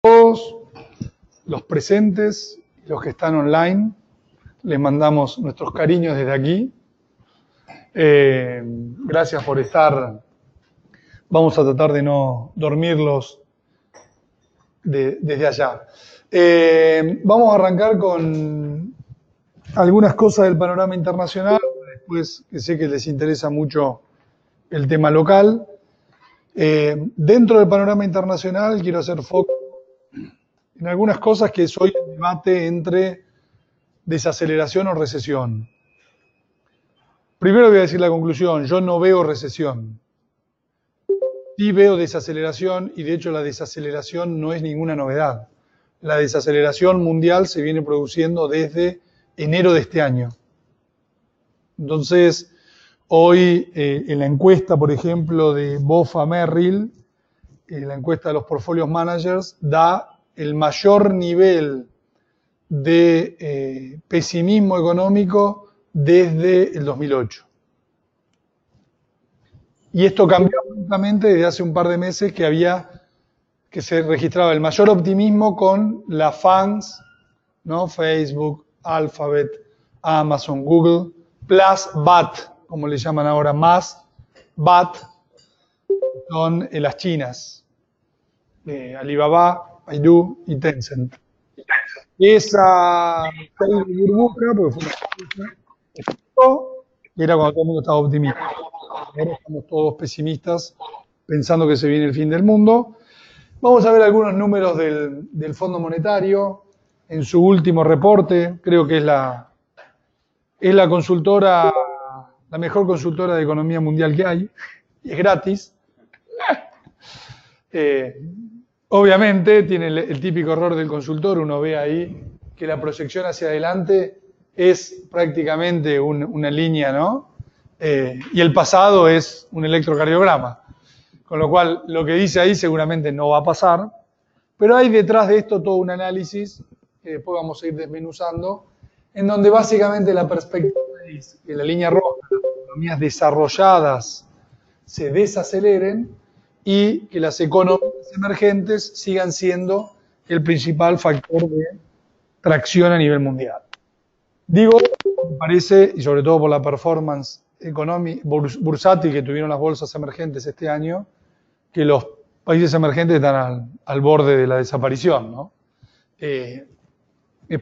Todos los presentes y los que están online, les mandamos nuestros cariños desde aquí. Gracias por estar. Vamos a tratar de no dormirlos desde allá. Vamos a arrancar con algunas cosas del panorama internacional, después que sé que les interesa mucho el tema local. Dentro del panorama internacional quiero hacer foco en algunas cosas que es hoy el debate entre desaceleración o recesión. Primero voy a decir la conclusión, yo no veo recesión. Sí veo desaceleración y de hecho la desaceleración no es ninguna novedad. La desaceleración mundial se viene produciendo desde enero de este año. Entonces, hoy en la encuesta, por ejemplo, de BofA Merrill, la encuesta de los portfolios managers, da el mayor nivel de pesimismo económico desde el 2008. Y esto cambió abruptamente desde hace un par de meses que se registraba el mayor optimismo con las FAANGs, ¿no? Facebook, Alphabet, Amazon, Google, plus BAT, como le llaman ahora, más BAT, son las chinas, Alibaba, Baidu y Tencent. Esa burbuja, porque fue una burbuja, era cuando todo el mundo estaba optimista. Ahora estamos todos pesimistas, pensando que se viene el fin del mundo. Vamos a ver algunos números del Fondo Monetario. En su último reporte, creo que es la consultora, la mejor consultora de economía mundial que hay, y es gratis. Obviamente tiene el típico error del consultor, uno ve ahí que la proyección hacia adelante es prácticamente una línea, ¿no? Y el pasado es un electrocardiograma. Con lo cual, lo que dice ahí seguramente no va a pasar, pero hay detrás de esto todo un análisis, que después vamos a ir desmenuzando, en donde básicamente la perspectiva es que la línea roja, las economías desarrolladas se desaceleren y que las economías emergentes sigan siendo el principal factor de tracción a nivel mundial. Digo, me parece, y sobre todo por la performance bursátil que tuvieron las bolsas emergentes este año, que los países emergentes están al borde de la desaparición, ¿no? Es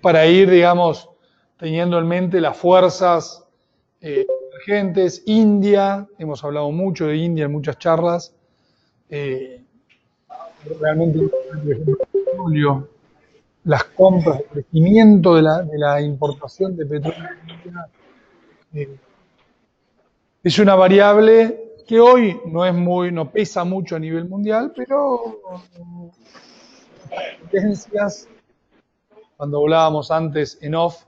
para ir, digamos, teniendo en mente las fuerzas emergentes. India, hemos hablado mucho de India en muchas charlas. Realmente, por ejemplo, el petróleo, las compras, el crecimiento de la importación de petróleo es una variable que hoy no pesa mucho a nivel mundial, pero tendencias, cuando hablábamos antes en off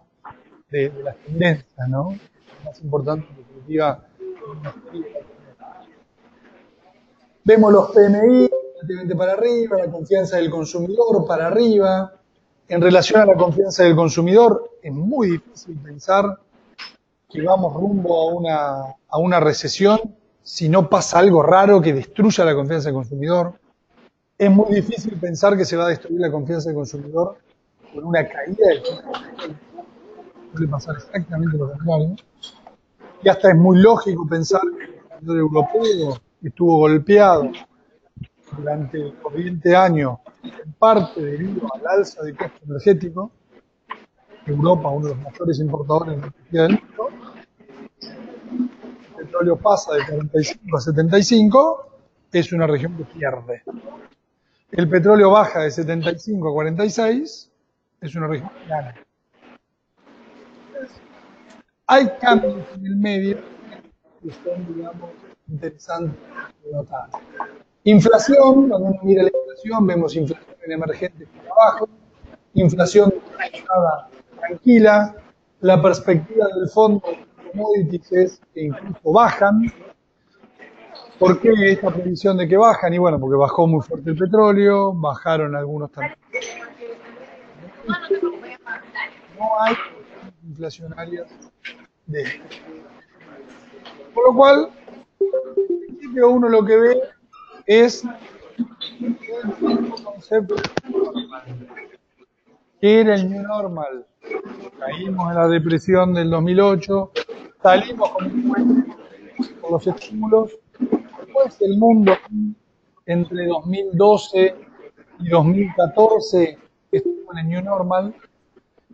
de las tendencias, ¿no? Lo más importante, en definitiva, vemos los PMI relativamente para arriba, la confianza del consumidor para arriba. En relación a la confianza del consumidor, es muy difícil pensar que vamos rumbo a una recesión si no pasa algo raro que destruya la confianza del consumidor. Es muy difícil pensar que se va a destruir la confianza del consumidor con una caída del tipo de cambio. Puede pasar exactamente lo contrario. Y hasta es muy lógico pensar que el consumidor europeo estuvo golpeado durante el corriente año, en parte debido al alza de costo energético. Europa, uno de los mayores importadores de energía del mundo. El petróleo pasa de 45 a 75, es una región que pierde. El petróleo baja de 75 a 46, es una región que gana. Hay cambios en el medio que son, digamos, interesantes de notar. Inflación, cuando uno mira la inflación, vemos inflación en emergentes por abajo, inflación tranquila, la perspectiva del fondo de commodities es que incluso bajan. ¿Por qué esta previsión de que bajan? Y bueno, porque bajó muy fuerte el petróleo, bajaron algunos también. No hay inflacionarias de esto. Por lo cual, en principio uno lo que ve es el concepto Normal. ¿Qué era el New Normal? Caímos en la depresión del 2008, salimos como por los estímulos, después el mundo entre 2012 y 2014 estuvo en el New Normal.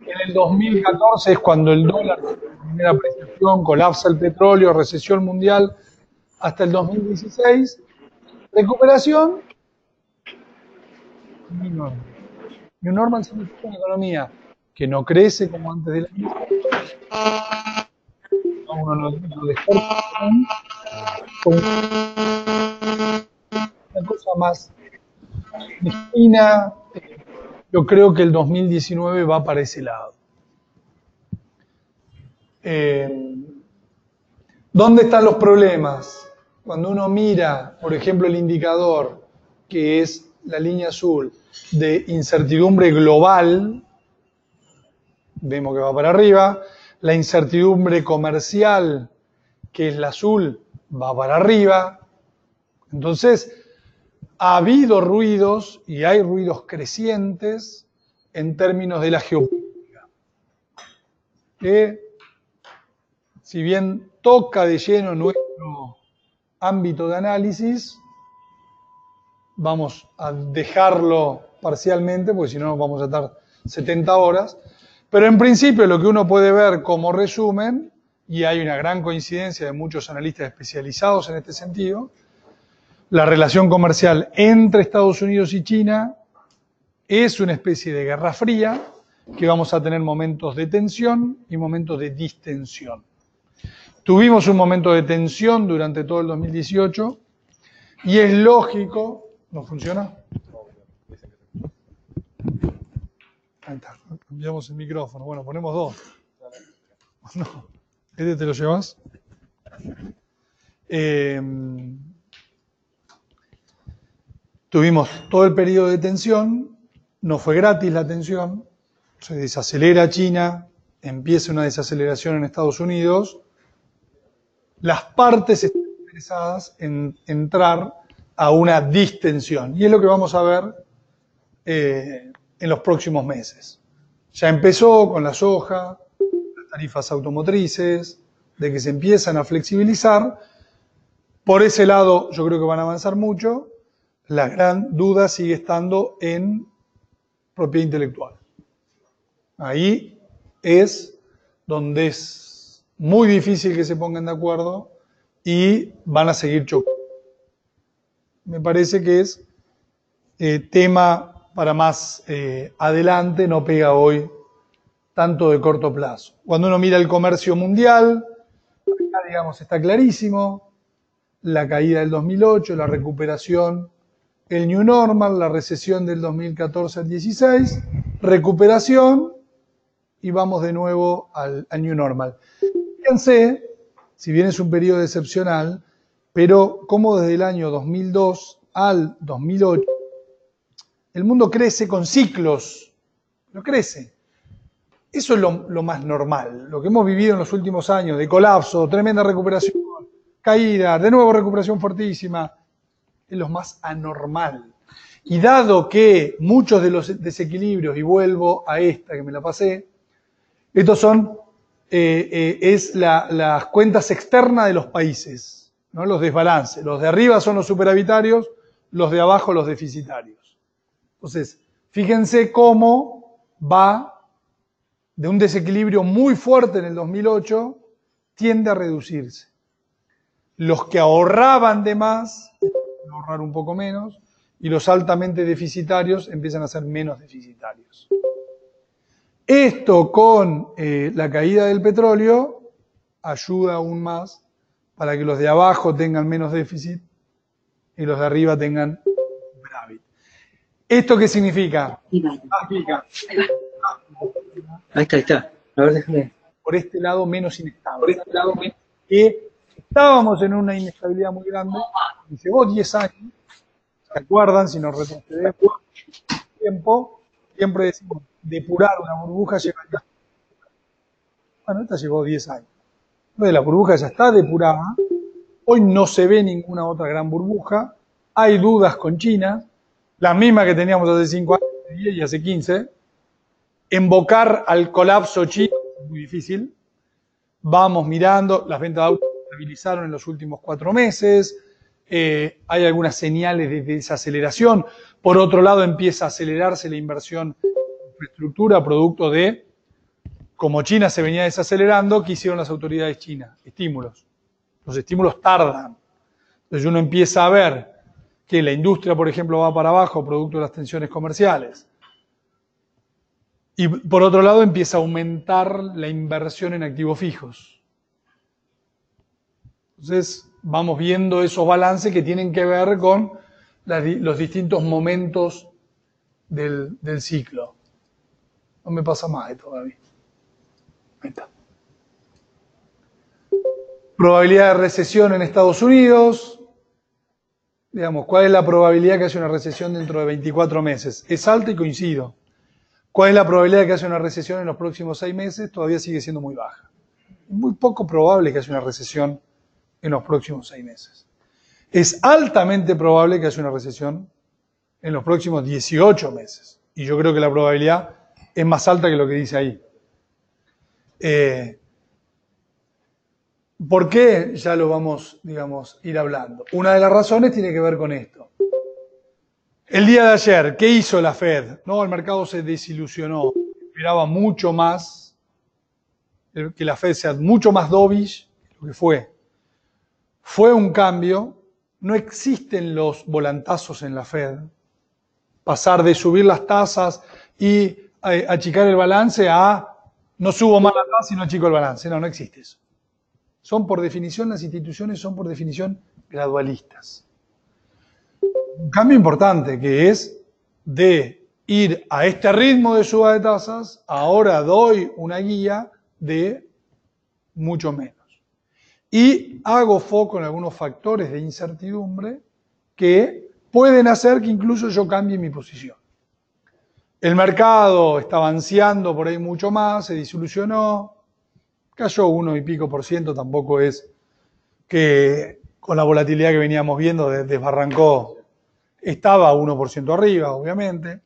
En el 2014 es cuando el dólar, primera apreciación, colapsa el petróleo, recesión mundial, hasta el 2016, recuperación, New Normal. New Normal significa una economía que no crece como antes de la crisis, uno lo descarta con una cosa más mezquina. Yo creo que el 2019 va para ese lado. ¿Dónde están los problemas? Cuando uno mira, por ejemplo, el indicador, que es la línea azul, de incertidumbre global, vemos que va para arriba. La incertidumbre comercial, que es la azul, va para arriba. Entonces, ha habido ruidos y hay ruidos crecientes en términos de la geopolítica. Que, si bien toca de lleno nuestro ámbito de análisis, vamos a dejarlo parcialmente, porque si no vamos a estar 70 horas. Pero en principio lo que uno puede ver como resumen, y hay una gran coincidencia de muchos analistas especializados en este sentido, la relación comercial entre Estados Unidos y China es una especie de guerra fría, que vamos a tener momentos de tensión y momentos de distensión. Tuvimos un momento de tensión durante todo el 2018 y es lógico. ¿No funciona? Ahí está, cambiamos el micrófono. Bueno, ponemos dos. No, ¿este te lo llevas? Tuvimos todo el periodo de tensión, no fue gratis la tensión, se desacelera China, empieza una desaceleración en Estados Unidos, las partes están interesadas en entrar a una distensión, y es lo que vamos a ver en los próximos meses. Ya empezó con la soja, las tarifas automotrices, de que se empiezan a flexibilizar. Por ese lado yo creo que van a avanzar mucho. La gran duda sigue estando en propiedad intelectual. Ahí es donde es muy difícil que se pongan de acuerdo y van a seguir chocando. Me parece que es tema para más adelante, no pega hoy tanto de corto plazo. Cuando uno mira el comercio mundial, acá digamos está clarísimo, la caída del 2008, la recuperación, el New Normal, la recesión del 2014 al 16, recuperación y vamos de nuevo al New Normal. Fíjense, si bien es un periodo excepcional, pero como desde el año 2002 al 2008, el mundo crece con ciclos, no crece. Eso es lo más normal, lo que hemos vivido en los últimos años, de colapso, tremenda recuperación, caída, de nuevo recuperación fortísima, es lo más anormal. Y dado que muchos de los desequilibrios, y vuelvo a esta que me la pasé, estos son, las cuentas externas de los países, ¿no? Los desbalances. Los de arriba son los superavitarios, los de abajo los deficitarios. Entonces, fíjense cómo va de un desequilibrio muy fuerte en el 2008, tiende a reducirse. Los que ahorraban de más, empiezan a ahorrar un poco menos, y los altamente deficitarios empiezan a ser menos deficitarios. Esto con la caída del petróleo ayuda aún más para que los de abajo tengan menos déficit y los de arriba tengan superávit. ¿Esto qué significa? Ahí está. A ver, déjame. Por este lado menos inestable. Que estábamos en una inestabilidad muy grande, y llevó 10 años, ¿se acuerdan? Si nos retrocedemos tiempo, siempre decimos, depurar una burbuja lleva 10 años. Bueno, esta llevó 10 años. Entonces la burbuja ya está depurada, hoy no se ve ninguna otra gran burbuja, hay dudas con China, la misma que teníamos hace 5 años, hace 10 y hace 15. Invocar al colapso chino es muy difícil. Vamos mirando, las ventas de autos se estabilizaron en los últimos 4 meses. Hay algunas señales de desaceleración. Por otro lado, empieza a acelerarse la inversión en infraestructura, producto de, como China se venía desacelerando, ¿qué hicieron las autoridades chinas? Estímulos. Los estímulos tardan. Entonces uno empieza a ver que la industria, por ejemplo, va para abajo, producto de las tensiones comerciales. Y por otro lado, empieza a aumentar la inversión en activos fijos. Entonces, vamos viendo esos balances que tienen que ver con los distintos momentos del ciclo. No me pasa más esto, Gaby. Ahí está. Probabilidad de recesión en Estados Unidos. Digamos, ¿cuál es la probabilidad que haya una recesión dentro de 24 meses? Es alta y coincido. ¿Cuál es la probabilidad de que haya una recesión en los próximos 6 meses? Todavía sigue siendo muy baja. Es muy poco probable que haya una recesión en los próximos 6 meses. Es altamente probable que haya una recesión en los próximos 18 meses. Y yo creo que la probabilidad es más alta que lo que dice ahí. ¿Por qué? Ya lo vamos, digamos, ir hablando. Una de las razones tiene que ver con esto. El día de ayer, ¿qué hizo la Fed? No, el mercado se desilusionó. Esperaba mucho más, que la Fed sea mucho más dovish de lo que fue. Fue un cambio. No existen los volantazos en la Fed. Pasar de subir las tasas y achicar el balance a no subo más la tasa y no achico el balance. No, no existe eso. Son por definición, las instituciones son por definición gradualistas. Un cambio importante que es de ir a este ritmo de suba de tasas, ahora doy una guía de mucho menos. Y hago foco en algunos factores de incertidumbre que pueden hacer que incluso yo cambie mi posición. El mercado estaba ansiando por ahí mucho más, se disolucionó, cayó 1 y pico %, tampoco es que con la volatilidad que veníamos viendo desbarrancó. Estaba 1% arriba, obviamente.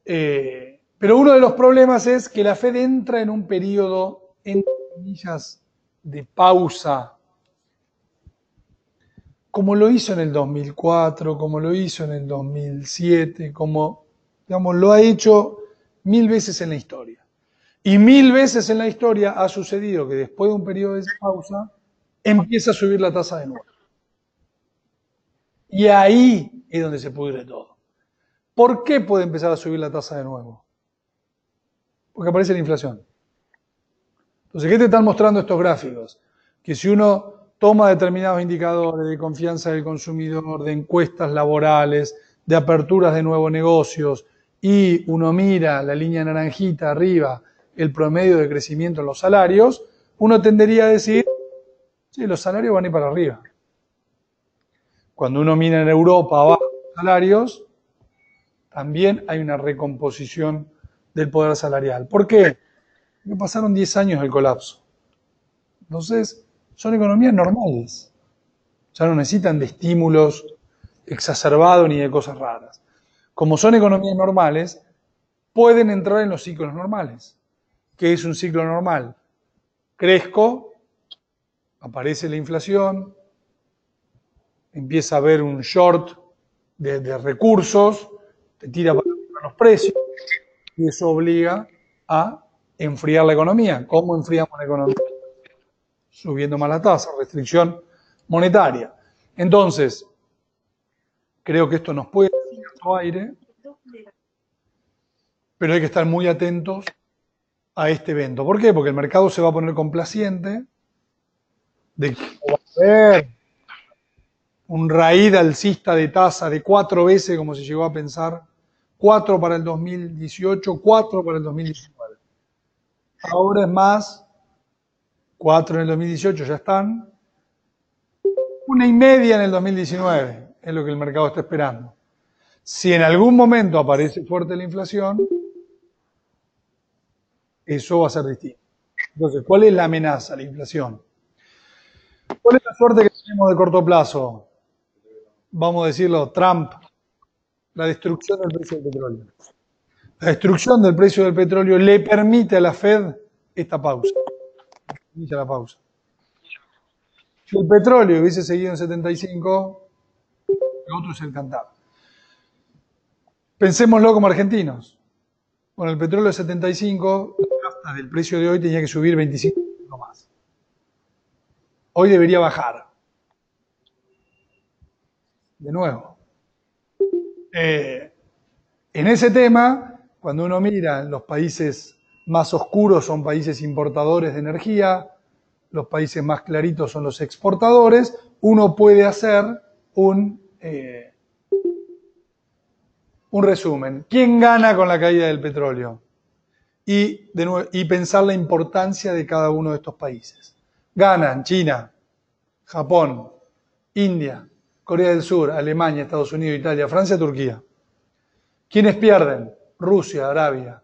Pero uno de los problemas es que la Fed entra en un periodo, entre comillas, de pausa, como lo hizo en el 2004, como lo hizo en el 2007, como, digamos, lo ha hecho 1000 veces en la historia. Y 1000 veces en la historia ha sucedido que después de un periodo de pausa, empieza a subir la tasa de nuevo. Y ahí es donde se pudre todo. ¿Por qué puede empezar a subir la tasa de nuevo? Porque aparece la inflación. Entonces, ¿qué te están mostrando estos gráficos? Que si uno toma determinados indicadores de confianza del consumidor, de encuestas laborales, de aperturas de nuevos negocios, y uno mira la línea naranjita arriba, el promedio de crecimiento en los salarios, uno tendería a decir, sí, los salarios van a ir para arriba. Cuando uno mira en Europa abajo los salarios, también hay una recomposición del poder salarial. ¿Por qué? Porque pasaron 10 años del colapso. Entonces, son economías normales. Ya no necesitan de estímulos exacerbados ni de cosas raras. Como son economías normales, pueden entrar en los ciclos normales. ¿Qué es un ciclo normal? Crezco, aparece la inflación, empieza a haber un short de recursos, te tira para los precios, y eso obliga a enfriar la economía. ¿Cómo enfriamos la economía? Subiendo más la tasa, restricción monetaria. Entonces, creo que esto nos puede dar cierto aire, pero hay que estar muy atentos a este evento. ¿Por qué? Porque el mercado se va a poner complaciente de que va a haber un raíz alcista de tasa de 4 veces, como se llegó a pensar, 4 para el 2018, 4 para el 2019. Ahora es más, 4 en el 2018 ya están, 1,5 en el 2019 es lo que el mercado está esperando. Si en algún momento aparece fuerte la inflación, eso va a ser distinto. Entonces, ¿cuál es la amenaza? La inflación. ¿Cuál es la suerte que tenemos de corto plazo? Vamos a decirlo, Trump la destrucción del precio del petróleo. La destrucción del precio del petróleo le permite a la Fed esta pausa. Inicia la pausa. Si el petróleo hubiese seguido en 75, lo otro es el cantar. Pensémoslo como argentinos. Con el petróleo de 75, la nafta del precio de hoy tenía que subir 25% más. Hoy debería bajar. De nuevo. En ese tema, cuando uno mira, los países más oscuros son países importadores de energía, los países más claritos son los exportadores, uno puede hacer un resumen. ¿Quién gana con la caída del petróleo? Y pensar la importancia de cada uno de estos países. Ganan China, Japón, India, Corea del Sur, Alemania, Estados Unidos, Italia, Francia, Turquía. ¿Quiénes pierden? Rusia, Arabia.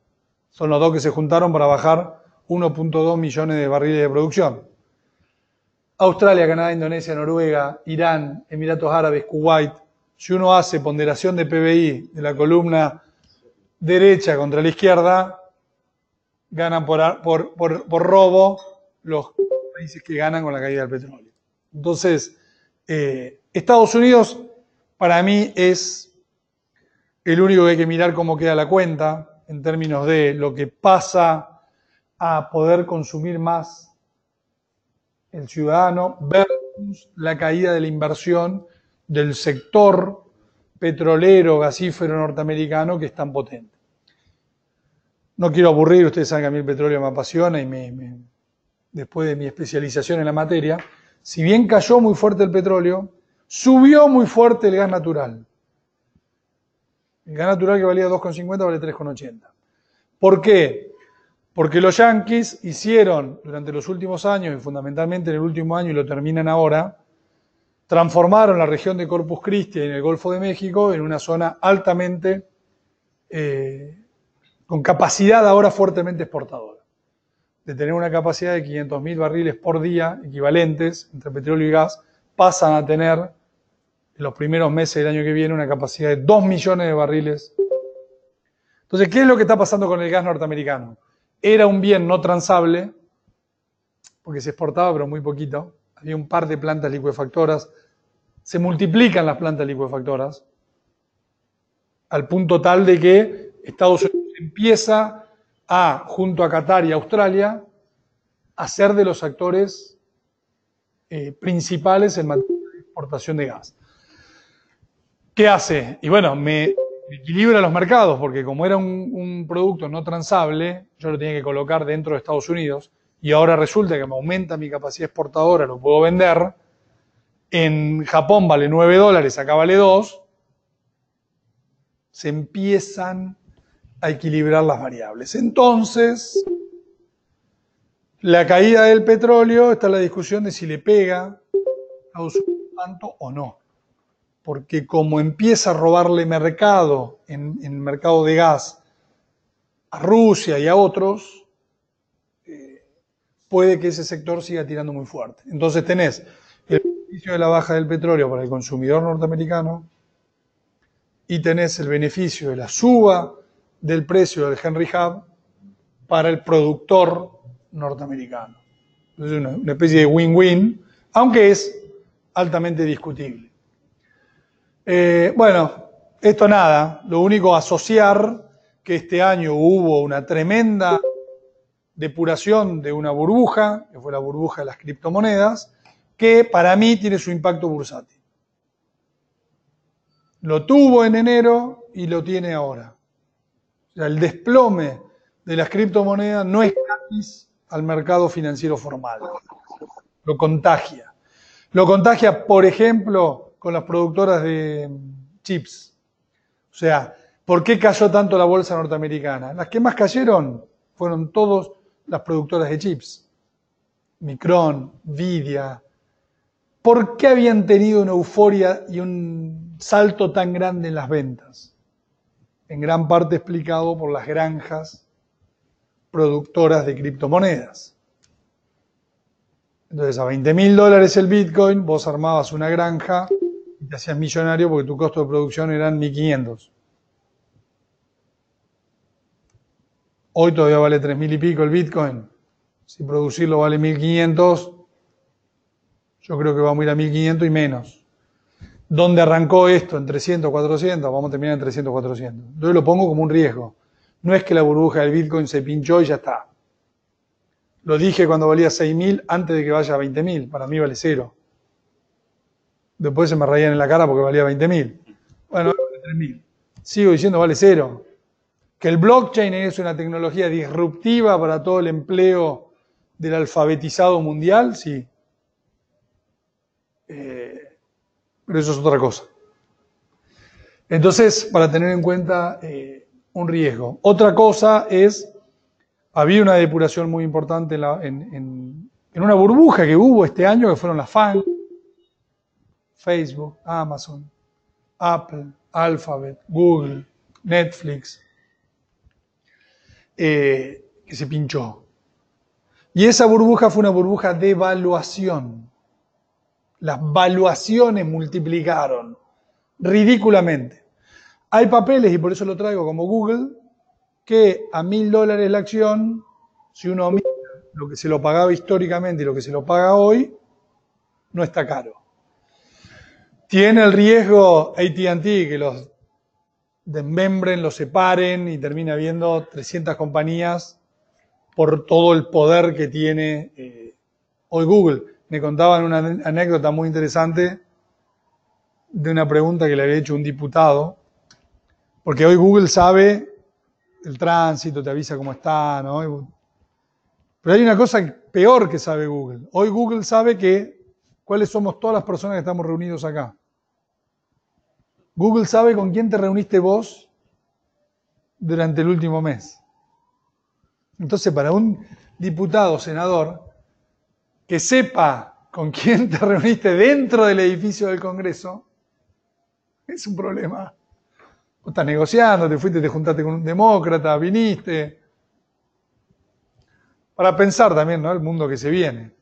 Son los dos que se juntaron para bajar 1.2 millones de barriles de producción. Australia, Canadá, Indonesia, Noruega, Irán, Emiratos Árabes, Kuwait. Si uno hace ponderación de PBI de la columna derecha contra la izquierda, ganan por robo los países que ganan con la caída del petróleo. Entonces, Estados Unidos para mí es el único que hay que mirar cómo queda la cuenta en términos de lo que pasa a poder consumir más el ciudadano versus la caída de la inversión del sector petrolero, gasífero norteamericano que es tan potente. No quiero aburrir, ustedes saben que a mí el petróleo me apasiona y después de mi especialización en la materia, si bien cayó muy fuerte el petróleo, subió muy fuerte el gas natural. El gas natural que valía 2,50 vale 3,80. ¿Por qué? Porque los yanquis hicieron durante los últimos años, y fundamentalmente en el último año y lo terminan ahora, transformaron la región de Corpus Christi en el Golfo de México en una zona altamente, con capacidad ahora fuertemente exportadora. De tener una capacidad de 500.000 barriles por día equivalentes entre petróleo y gas, pasan a tener en los primeros meses del año que viene una capacidad de 2 millones de barriles. Entonces, ¿qué es lo que está pasando con el gas norteamericano? Era un bien no transable, porque se exportaba pero muy poquito. Había un par de plantas licuefactoras. Se multiplican las plantas licuefactoras al punto tal de que Estados Unidos empieza junto a Qatar y Australia, a ser de los actores principales en materia de exportación de gas. ¿Qué hace? Y bueno, me equilibra los mercados, porque como era un producto no transable, yo lo tenía que colocar dentro de Estados Unidos, y ahora resulta que me aumenta mi capacidad exportadora, lo puedo vender. En Japón vale $9, acá vale 2. Se empiezan a equilibrar las variables. Entonces, la caída del petróleo, está la discusión de si le pega a Estados Unidos tanto o no. Porque como empieza a robarle mercado en el mercado de gas a Rusia y a otros, puede que ese sector siga tirando muy fuerte. Entonces tenés el beneficio de la baja del petróleo para el consumidor norteamericano y tenés el beneficio de la suba del precio del Henry Hub para el productor norteamericano. Entonces una especie de win-win, aunque es altamente discutible. Bueno, esto nada, lo único asociar que este año hubo una tremenda depuración de una burbuja, que fue la burbuja de las criptomonedas, que para mí tiene su impacto bursátil. Lo tuvo en enero y lo tiene ahora. O sea, el desplome de las criptomonedas no es gratis al mercado financiero formal. Lo contagia. Lo contagia, por ejemplo, con las productoras de chips. O sea, ¿por qué cayó tanto la bolsa norteamericana? Las que más cayeron fueron todas las productoras de chips. Micron, Nvidia. ¿Por qué habían tenido una euforia y un salto tan grande en las ventas? En gran parte explicado por las granjas productoras de criptomonedas. Entonces, a $20.000 el Bitcoin, vos armabas una granja y te hacías millonario porque tu costo de producción eran 1.500. Hoy todavía vale 3.000 y pico el Bitcoin. Si producirlo vale 1.500, yo creo que vamos a ir a 1.500 y menos. ¿Dónde arrancó esto? En 300, 400, vamos a terminar en 300, 400. Yo lo pongo como un riesgo. No es que la burbuja del Bitcoin se pinchó y ya está. Lo dije cuando valía 6.000 antes de que vaya a 20.000. Para mí vale cero. Después se me reían en la cara porque valía 20.000. Bueno, vale 3.000. Sigo diciendo vale cero. Que el blockchain es una tecnología disruptiva para todo el empleo del alfabetizado mundial, sí. Pero eso es otra cosa. Entonces, para tener en cuenta un riesgo. Otra cosa es, había una depuración muy importante en una burbuja que hubo este año, que fueron las FANG, Facebook, Amazon, Apple, Alphabet, Google, Netflix, que se pinchó. Y esa burbuja fue una burbuja de valuación. Las valuaciones multiplicaron ridículamente. Hay papeles, y por eso lo traigo como Google, que a $1.000 la acción, si uno mira lo que se lo pagaba históricamente y lo que se lo paga hoy, no está caro. Tiene el riesgo AT&T que los desmembren, los separen y termina habiendo 300 compañías por todo el poder que tiene hoy Google. Me contaban una anécdota muy interesante de una pregunta que le había hecho un diputado, porque hoy Google sabe el tránsito, te avisa cómo está, ¿no? Pero hay una cosa peor que sabe Google. Hoy Google sabe cuáles somos todas las personas que estamos reunidos acá. Google sabe con quién te reuniste vos durante el último mes. Entonces, para un diputado, senador, que sepa con quién te reuniste dentro del edificio del Congreso, es un problema. Vos estás negociando, te juntaste con un demócrata, viniste. Para pensar también, ¿no? El mundo que se viene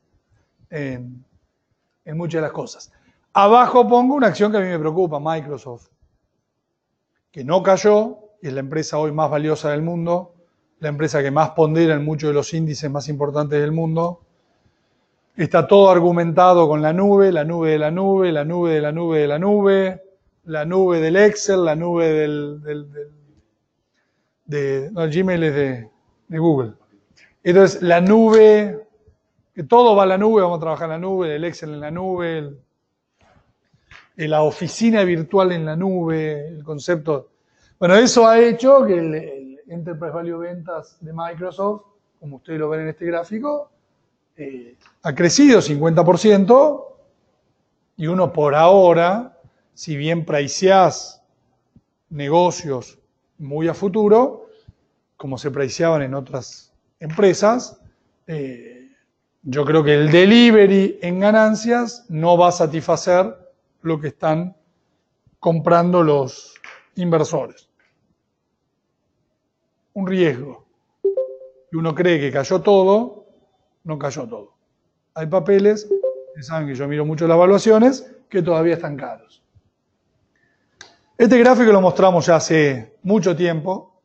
en muchas de las cosas. Abajo pongo una acción que a mí me preocupa, Microsoft, que no cayó, y es la empresa hoy más valiosa del mundo, la empresa que más pondera en muchos de los índices más importantes del mundo. Está todo argumentado con la nube, la nube de la nube, la nube de la nube de la nube, la nube del Excel, la nube no, el Gmail es de Google. Entonces, la nube, que todo va a la nube, vamos a trabajar en la nube, el Excel en la nube, la oficina virtual en la nube, el concepto. Bueno, eso ha hecho que el Enterprise Value Ventas de Microsoft, como ustedes lo ven en este gráfico, ha crecido 50%, y uno por ahora, si bien priceás negocios muy a futuro, como se priceaban en otras empresas, yo creo que el delivery en ganancias no va a satisfacer lo que están comprando los inversores. Un riesgo. Y uno cree que cayó todo, no cayó todo. Hay papeles, ustedes saben que yo miro mucho las evaluaciones, que todavía están caros. Este gráfico lo mostramos ya hace mucho tiempo.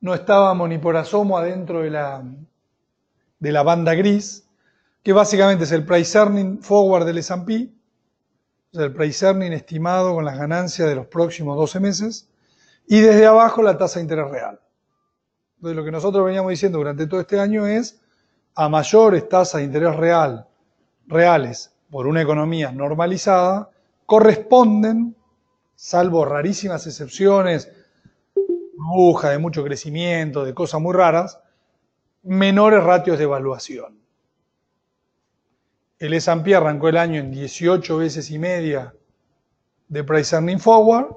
No estábamos ni por asomo adentro de la banda gris, que básicamente es el price earning forward del S&P, o sea, el price earning estimado con las ganancias de los próximos 12 meses, y desde abajo la tasa de interés real. Entonces, lo que nosotros veníamos diciendo durante todo este año es, a mayores tasas de interés reales por una economía normalizada, corresponden, salvo rarísimas excepciones, burbuja de mucho crecimiento, de cosas muy raras, menores ratios de evaluación. El S&P arrancó el año en 18 veces y media de price earning forward,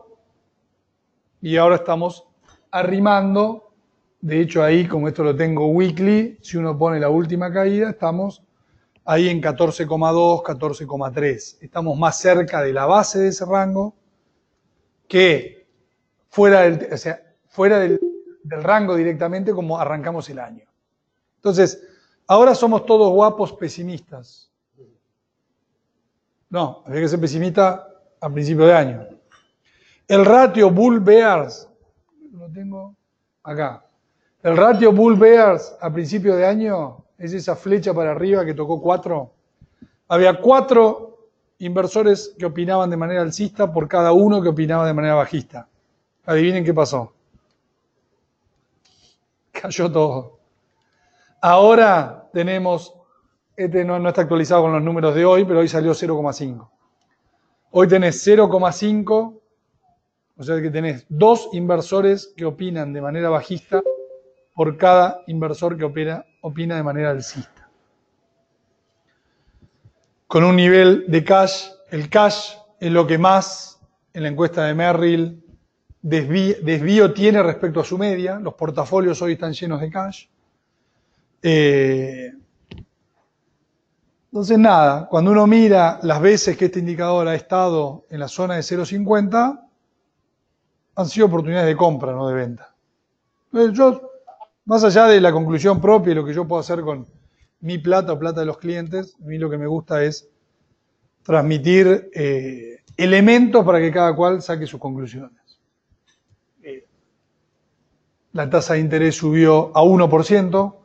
y ahora estamos arrimando. De hecho, ahí, como esto lo tengo weekly, si uno pone la última caída, estamos ahí en 14,2, 14,3. Estamos más cerca de la base de ese rango que fuera del rango directamente como arrancamos el año. Entonces, ahora somos todos guapos pesimistas. No, había que ser pesimista a principio de año. El ratio Bull Bears lo tengo acá. El ratio Bull Bears a principio de año es esa flecha para arriba que tocó 4. Había 4 inversores que opinaban de manera alcista por cada uno que opinaba de manera bajista. Adivinen qué pasó. Cayó todo. Ahora tenemos, no está actualizado con los números de hoy, pero hoy salió 0,5. Hoy tenés 0,5, o sea que tenés 2 inversores que opinan de manera bajista por cada inversor que opina de manera alcista. Con un nivel de cash, el cash es lo que más en la encuesta de Merrill desvío tiene respecto a su media. Los portafolios hoy están llenos de cash. Entonces nada, cuando uno mira las veces que este indicador ha estado en la zona de 0,50, han sido oportunidades de compra, no de venta. Entonces yo, más allá de la conclusión propia y lo que yo puedo hacer con mi plata o plata de los clientes, a mí lo que me gusta es transmitir elementos para que cada cual saque sus conclusiones. La tasa de interés subió a 1%.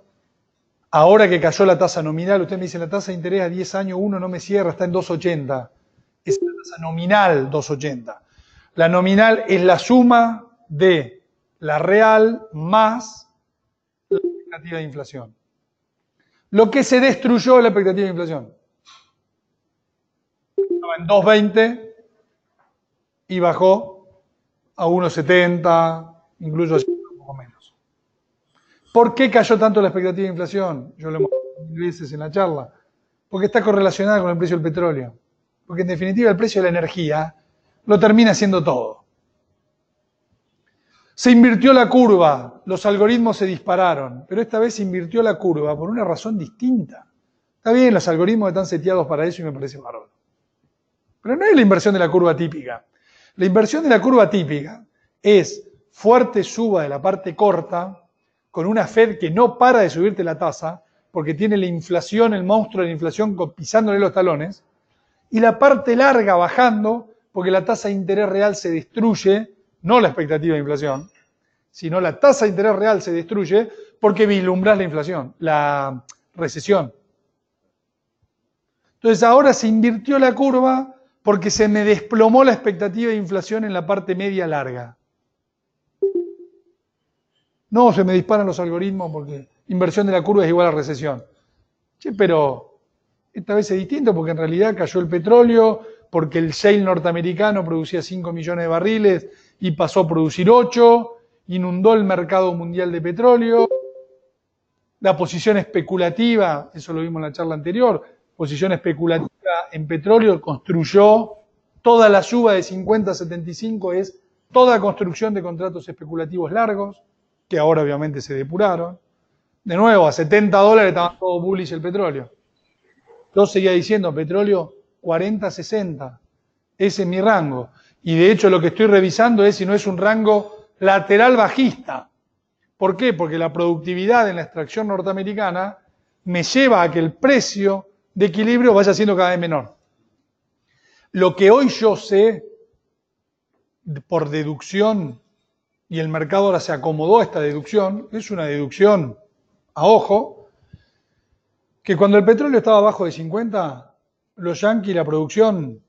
Ahora que cayó la tasa nominal, usted me dice, la tasa de interés a 10 años, 1 no me cierra, está en 2,80. Es la tasa nominal 2,80. La nominal es la suma de la real más la expectativa de inflación. Lo que se destruyó es la expectativa de inflación. Estaba en 2,20 y bajó a 1,70, incluso un poco menos. ¿Por qué cayó tanto la expectativa de inflación? Yo lo hemos dicho 1000 veces en la charla. Porque está correlacionada con el precio del petróleo. Porque en definitiva el precio de la energía lo termina haciendo todo. Se invirtió la curva, los algoritmos se dispararon, pero esta vez se invirtió la curva por una razón distinta. Está bien, los algoritmos están seteados para eso y me parece bárbaro. Pero no es la inversión de la curva típica. La inversión de la curva típica es fuerte suba de la parte corta, con una Fed que no para de subirte la tasa, porque tiene la inflación, el monstruo de la inflación pisándole los talones, y la parte larga bajando, porque la tasa de interés real se destruye, no la expectativa de inflación, sino la tasa de interés real se destruye porque vislumbras la inflación, la recesión. Entonces ahora se invirtió la curva porque se me desplomó la expectativa de inflación en la parte media larga. No, se me disparan los algoritmos porque inversión de la curva es igual a recesión. Che, pero esta vez es distinto porque en realidad cayó el petróleo, porque el shale norteamericano producía 5 millones de barriles y pasó a producir 8, inundó el mercado mundial de petróleo. La posición especulativa, eso lo vimos en la charla anterior, posición especulativa en petróleo construyó toda la suba de 50 a 75, es toda construcción de contratos especulativos largos, que ahora obviamente se depuraron. De nuevo, a $70 estaba todo bullish el petróleo. Yo seguía diciendo, petróleo 40, 60. Ese es mi rango. Y de hecho lo que estoy revisando es si no es un rango lateral bajista. ¿Por qué? Porque la productividad en la extracción norteamericana me lleva a que el precio de equilibrio vaya siendo cada vez menor. Lo que hoy yo sé, por deducción, y el mercado ahora se acomodó a esta deducción, es una deducción a ojo, que cuando el petróleo estaba abajo de 50, los yanquis, la producción,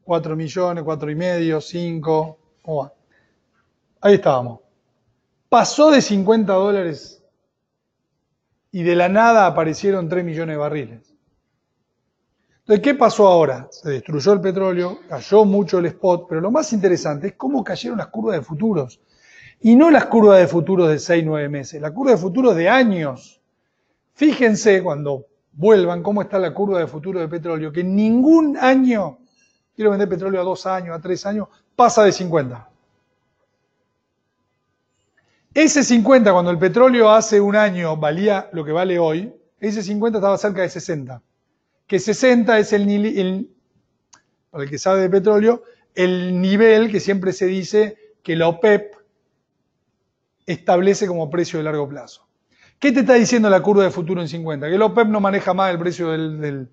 4 millones, 4,5, 5, ¿cómo va? Ahí estábamos. Pasó de $50 y de la nada aparecieron 3 millones de barriles. Entonces, ¿qué pasó ahora? Se destruyó el petróleo, cayó mucho el spot, pero lo más interesante es cómo cayeron las curvas de futuros. Y no las curvas de futuros de 6, 9 meses, la curva de futuros de años. Fíjense cuando vuelvan cómo está la curva de futuro de petróleo, que en ningún año, quiero vender petróleo a 2 años, a 3 años, pasa de 50. Ese 50, cuando el petróleo hace un año valía lo que vale hoy, ese 50 estaba cerca de 60. Que 60 es para el que sabe de petróleo, el nivel que siempre se dice que la OPEP establece como precio de largo plazo. ¿Qué te está diciendo la curva de futuro en 50? Que la OPEP no maneja más el precio del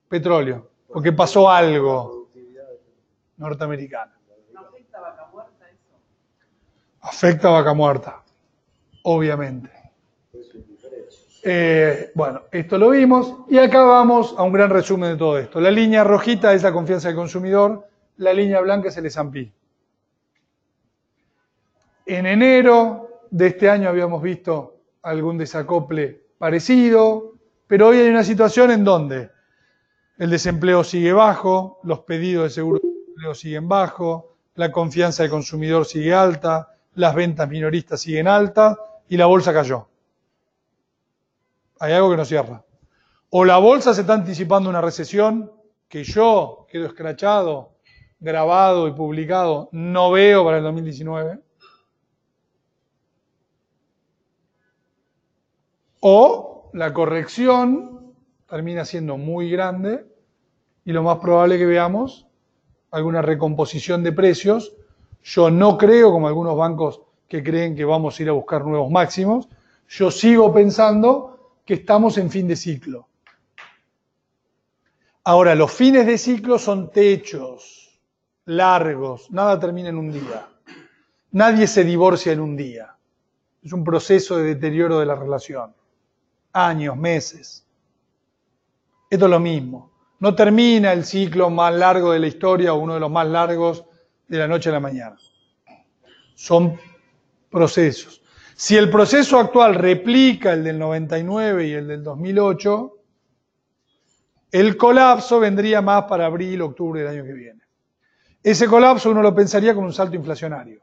petróleo, porque pasó algo norteamericano. Afecta a Vaca Muerta, obviamente. Bueno, esto lo vimos y acá vamos a un gran resumen de todo esto. La línea rojita es la confianza del consumidor, la línea blanca es el S&P. En enero de este año habíamos visto algún desacople parecido, pero hoy hay una situación en donde el desempleo sigue bajo, los pedidos de seguro de desempleo siguen bajos, la confianza del consumidor sigue alta, las ventas minoristas siguen altas y la bolsa cayó. Hay algo que no cierra. O la bolsa se está anticipando una recesión que yo quedo escrachado, grabado y publicado, no veo para el 2019. O la corrección termina siendo muy grande y lo más probable que veamos alguna recomposición de precios. Yo no creo, como algunos bancos que creen que vamos a ir a buscar nuevos máximos, yo sigo pensando que estamos en fin de ciclo. Ahora, los fines de ciclo son techos largos, nada termina en un día. Nadie se divorcia en un día. Es un proceso de deterioro de la relación. Años, meses. Esto es lo mismo. No termina el ciclo más largo de la historia o uno de los más largos de la noche a la mañana. Son procesos. Si el proceso actual replica el del 99 y el del 2008, el colapso vendría más para abril, octubre del año que viene. Ese colapso uno lo pensaría como un salto inflacionario.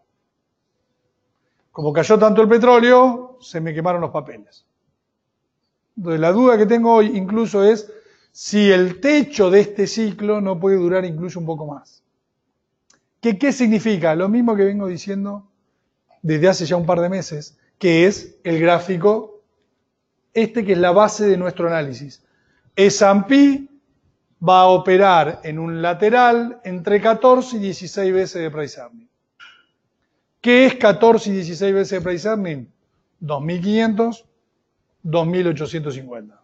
Como cayó tanto el petróleo, se me quemaron los papeles. Entonces la duda que tengo hoy incluso es si el techo de este ciclo no puede durar incluso un poco más. ¿Qué significa? Lo mismo que vengo diciendo desde hace ya un par de meses, que es el gráfico, que es la base de nuestro análisis. S&P va a operar en un lateral entre 14 y 16 veces de price earning. ¿Qué es 14 y 16 veces de price earning? 2.500, 2.850.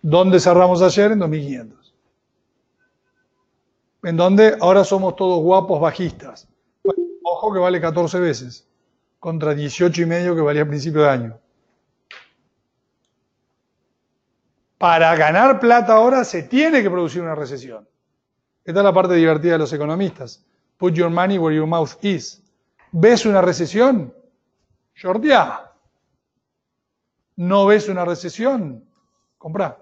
¿Dónde cerramos ayer? En 2.500. En donde ahora somos todos guapos bajistas. Bueno, ojo que vale 14 veces, contra 18,5 que valía a principio de año. Para ganar plata ahora se tiene que producir una recesión. Esta es la parte divertida de los economistas. Put your money where your mouth is. ¿Ves una recesión? Shortea. ¿No ves una recesión? Comprá.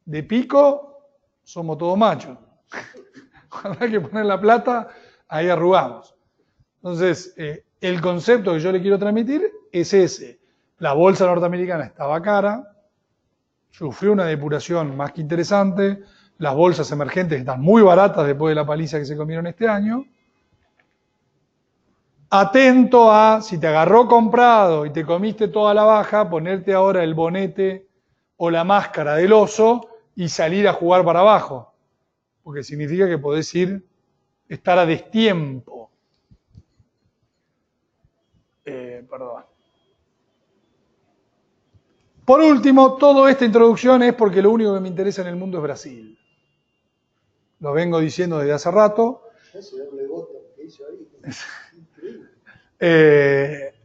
De pico, somos todos machos. Cuando hay que poner la plata, ahí arrugamos. Entonces, el concepto que yo le quiero transmitir es ese. La bolsa norteamericana estaba cara, sufrió una depuración más que interesante, las bolsas emergentes están muy baratas después de la paliza que se comieron este año. Atento a, si te agarró comprado y te comiste toda la baja, ponerte ahora el bonete o la máscara del oso y salir a jugar para abajo. Porque significa que podés estar a destiempo. Perdón. Por último, toda esta introducción es porque lo único que me interesa en el mundo es Brasil. Lo vengo diciendo desde hace rato.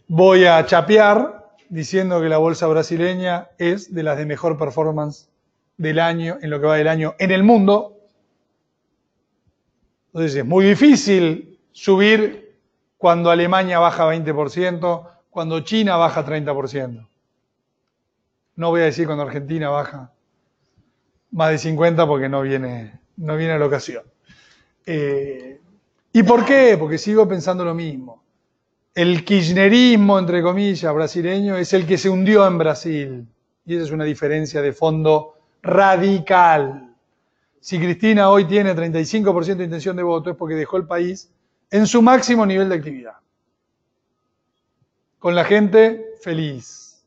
Voy a chapear diciendo que la bolsa brasileña es de las de mejor performance del año, en lo que va del año, en el mundo. Entonces es muy difícil subir cuando Alemania baja 20%, cuando China baja 30%. No voy a decir cuando Argentina baja más de 50% porque no viene a la ocasión. ¿Y por qué? Porque sigo pensando lo mismo. El kirchnerismo, entre comillas, brasileño, es el que se hundió en Brasil. Y esa es una diferencia de fondo radical. Si Cristina hoy tiene 35% de intención de voto es porque dejó el país en su máximo nivel de actividad. Con la gente feliz.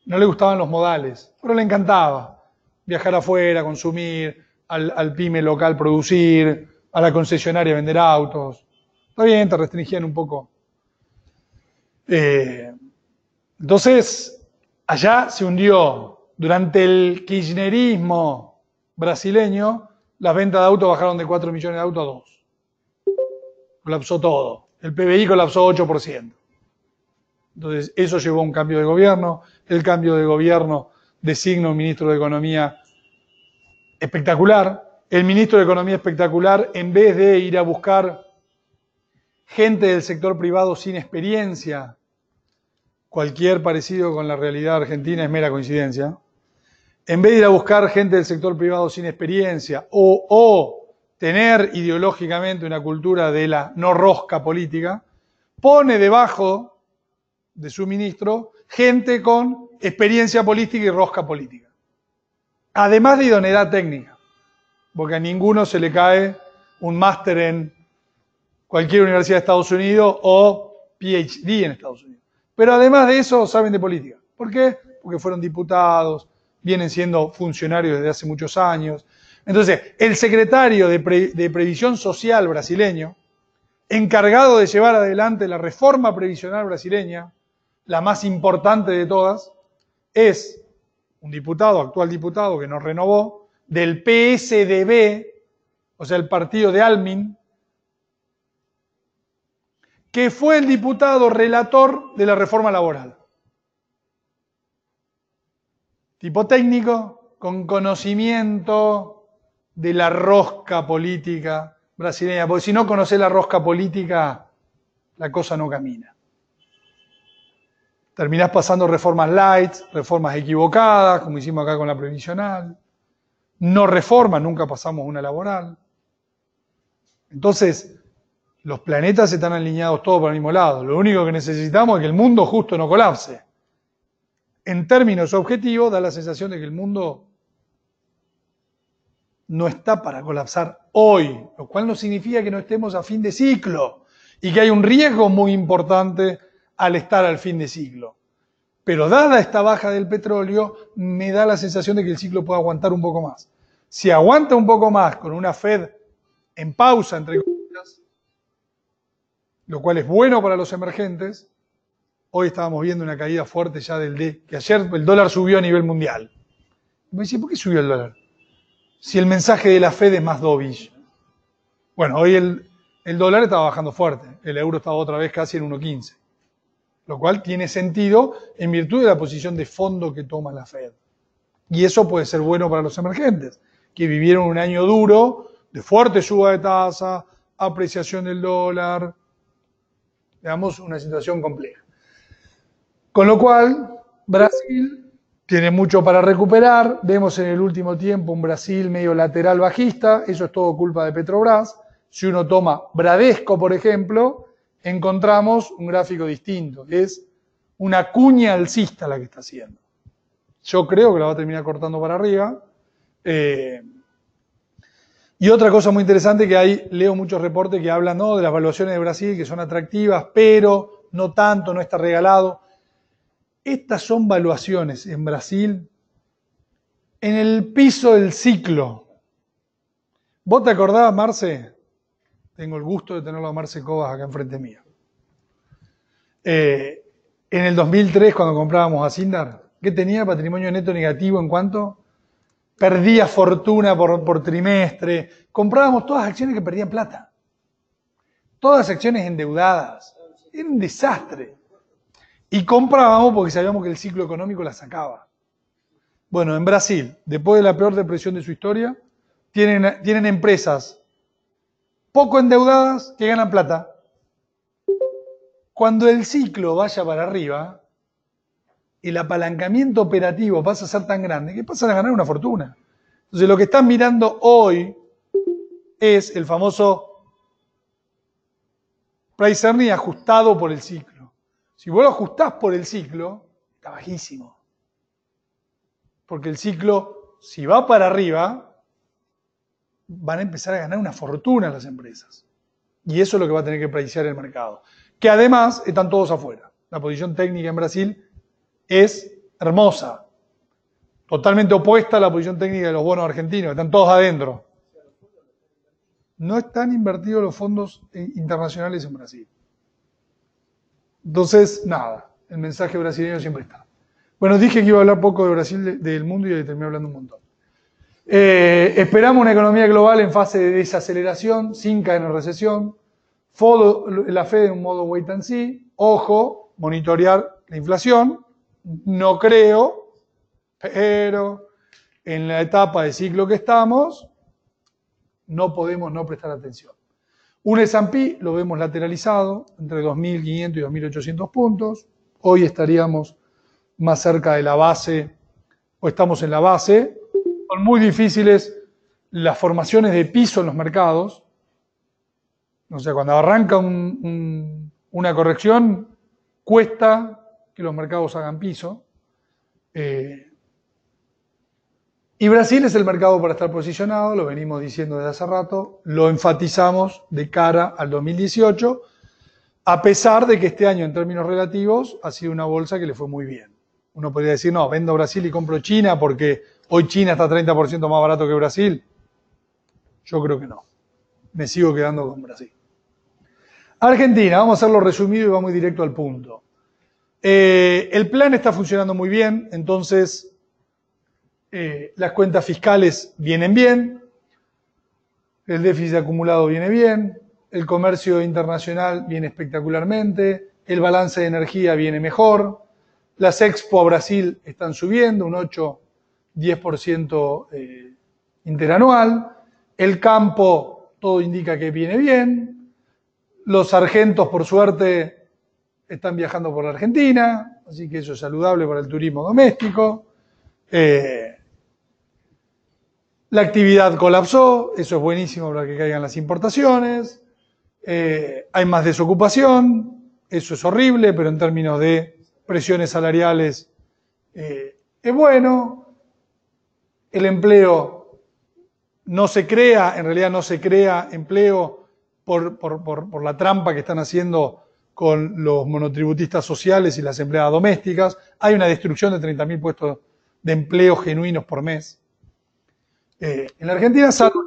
No le gustaban los modales, pero le encantaba viajar afuera, consumir, al pyme local producir, a la concesionaria vender autos. Está bien, te restringían un poco. Entonces, allá se hundió. Durante el kirchnerismo brasileño, las ventas de autos bajaron de 4 millones de autos a 2. colapsó todo. El PBI colapsó 8%. Entonces, eso llevó a un cambio de gobierno. El cambio de gobierno designa un ministro de Economía espectacular. El ministro de Economía espectacular, en vez de ir a buscar gente del sector privado sin experiencia, cualquier parecido con la realidad argentina es mera coincidencia, en vez de ir a buscar gente del sector privado sin experiencia o tener ideológicamente una cultura de la no rosca política, pone debajo de su ministro gente con experiencia política y rosca política. Además de idoneidad técnica, porque a ninguno se le cae un máster en cualquier universidad de Estados Unidos o PhD en Estados Unidos. Pero además de eso saben de política. ¿Por qué? Porque fueron diputados, vienen siendo funcionarios desde hace muchos años. Entonces, el secretario de Previsión Social brasileño, encargado de llevar adelante la reforma previsional brasileña, la más importante de todas, es un diputado, actual diputado, que nos renovó, del PSDB, o sea, el partido de Almin, que fue el diputado relator de la reforma laboral. Tipo técnico, con conocimiento de la rosca política brasileña, porque si no conocés la rosca política, la cosa no camina. Terminás pasando reformas light, reformas equivocadas, como hicimos acá con la previsional. No reformas, nunca pasamos una laboral. Entonces, los planetas están alineados todos para el mismo lado. Lo único que necesitamos es que el mundo justo no colapse. En términos objetivos, da la sensación de que el mundo no está para colapsar hoy, lo cual no significa que no estemos a fin de ciclo y que hay un riesgo muy importante al estar al fin de ciclo. Pero dada esta baja del petróleo, me da la sensación de que el ciclo puede aguantar un poco más. Si aguanta un poco más con una Fed en pausa, entre comillas, lo cual es bueno para los emergentes, hoy estábamos viendo una caída fuerte ya que ayer el dólar subió a nivel mundial. Me dice, ¿por qué subió el dólar? Si el mensaje de la Fed es más dovish. Bueno, hoy el dólar estaba bajando fuerte, el euro estaba otra vez casi en 1.15, lo cual tiene sentido en virtud de la posición de fondo que toma la Fed. Y eso puede ser bueno para los emergentes, que vivieron un año duro, de fuerte suba de tasa, apreciación del dólar, digamos, una situación compleja. Con lo cual, Brasil tiene mucho para recuperar. Vemos en el último tiempo un Brasil medio lateral bajista. Eso es todo culpa de Petrobras. Si uno toma Bradesco, por ejemplo, encontramos un gráfico distinto. Es una cuña alcista la que está haciendo. Yo creo que la va a terminar cortando para arriba. Y otra cosa muy interesante que hay, leo muchos reportes que hablan, ¿no?, de las valuaciones de Brasil, que son atractivas, pero no tanto, no está regalado. Estas son valuaciones en Brasil en el piso del ciclo. ¿Vos te acordás, Marce? Tengo el gusto de tenerlo a Marce Cobas acá enfrente mío. En el 2003, cuando comprábamos a Sindar, ¿qué tenía? Patrimonio neto negativo en cuanto perdía fortuna por trimestre. Comprábamos todas acciones que perdían plata. Todas acciones endeudadas. Era un desastre. Y comprábamos porque sabíamos que el ciclo económico la sacaba. Bueno, en Brasil, después de la peor depresión de su historia, tienen empresas poco endeudadas que ganan plata. Cuando el ciclo vaya para arriba, el apalancamiento operativo pasa a ser tan grande que pasan a ganar una fortuna. Entonces, lo que están mirando hoy es el famoso price earning ajustado por el ciclo. Si vos lo ajustás por el ciclo, está bajísimo. Porque el ciclo, si va para arriba, van a empezar a ganar una fortuna las empresas. Y eso es lo que va a tener que pricear el mercado. Que además están todos afuera. La posición técnica en Brasil es hermosa. Totalmente opuesta a la posición técnica de los bonos argentinos. Están todos adentro. No están invertidos los fondos internacionales en Brasil. Entonces, nada, el mensaje brasileño siempre está. Bueno, dije que iba a hablar poco de Brasil, del mundo, y terminé hablando un montón. Esperamos una economía global en fase de desaceleración, sin caer en recesión. La Fed en un modo wait and see. Ojo, monitorear la inflación. No creo, pero en la etapa de ciclo que estamos, no podemos no prestar atención. Un S&P lo vemos lateralizado entre 2.500 y 2.800 puntos. Hoy estaríamos más cerca de la base, o estamos en la base. Son muy difíciles las formaciones de piso en los mercados. O sea, cuando arranca una corrección, cuesta que los mercados hagan piso. Y Brasil es el mercado para estar posicionado, lo venimos diciendo desde hace rato, lo enfatizamos de cara al 2018, a pesar de que este año en términos relativos ha sido una bolsa que le fue muy bien. Uno podría decir, no, vendo Brasil y compro China porque hoy China está 30% más barato que Brasil. Yo creo que no. Me sigo quedando con Brasil. Argentina, vamos a hacerlo resumido y vamos directo al punto. El plan está funcionando muy bien, entonces las cuentas fiscales vienen bien, el déficit acumulado viene bien, el comercio internacional viene espectacularmente, el balance de energía viene mejor, las expo a Brasil están subiendo un 8-10% interanual, el campo todo indica que viene bien, los sargentos por suerte están viajando por la Argentina, así que eso es saludable para el turismo doméstico. La actividad colapsó, eso es buenísimo para que caigan las importaciones. Hay más desocupación, eso es horrible, pero en términos de presiones salariales es bueno. El empleo no se crea, en realidad no se crea empleo por la trampa que están haciendo con los monotributistas sociales y las empleadas domésticas. Hay una destrucción de 30.000 puestos de empleo genuinos por mes. En la Argentina, salvo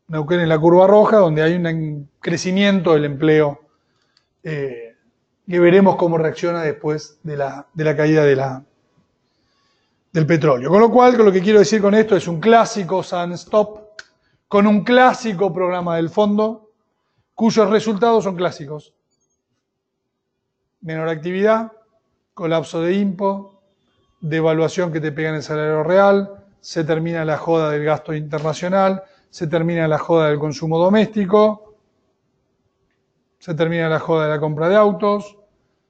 Neuquén en la curva roja, donde hay un crecimiento del empleo que veremos cómo reacciona después de la caída del petróleo. Con lo cual, lo que quiero decir con esto es un clásico Sun-Stop, con un clásico programa del fondo, cuyos resultados son clásicos. Menor actividad, colapso de IMPO, devaluación que te pega en el salario real, se termina la joda del gasto internacional, se termina la joda del consumo doméstico, se termina la joda de la compra de autos,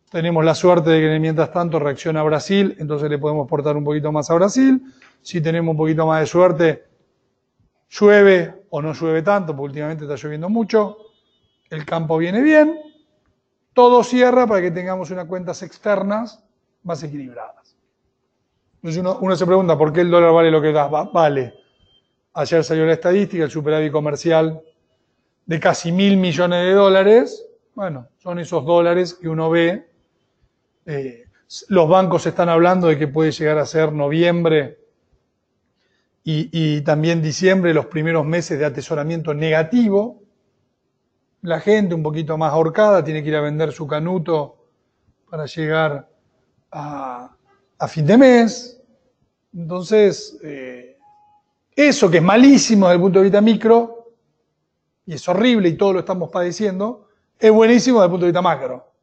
tenemos la suerte de que mientras tanto reacciona Brasil, entonces le podemos portar un poquito más a Brasil, si tenemos un poquito más de suerte, llueve o no llueve tanto, porque últimamente está lloviendo mucho, el campo viene bien, todo cierra para que tengamos unas cuentas externas más equilibradas. Entonces uno se pregunta, ¿por qué el dólar vale lo que da? Vale. Ayer salió la estadística, el superávit comercial de casi 1.000 millones de dólares. Bueno, son esos dólares que uno ve. Los bancos están hablando de que puede llegar a ser noviembre y también diciembre, los primeros meses de atesoramiento negativo. La gente un poquito más ahorcada tiene que ir a vender su canuto para llegar a fin de mes. Entonces, eso que es malísimo desde el punto de vista micro, y es horrible y todos lo estamos padeciendo, es buenísimo desde el punto de vista macro.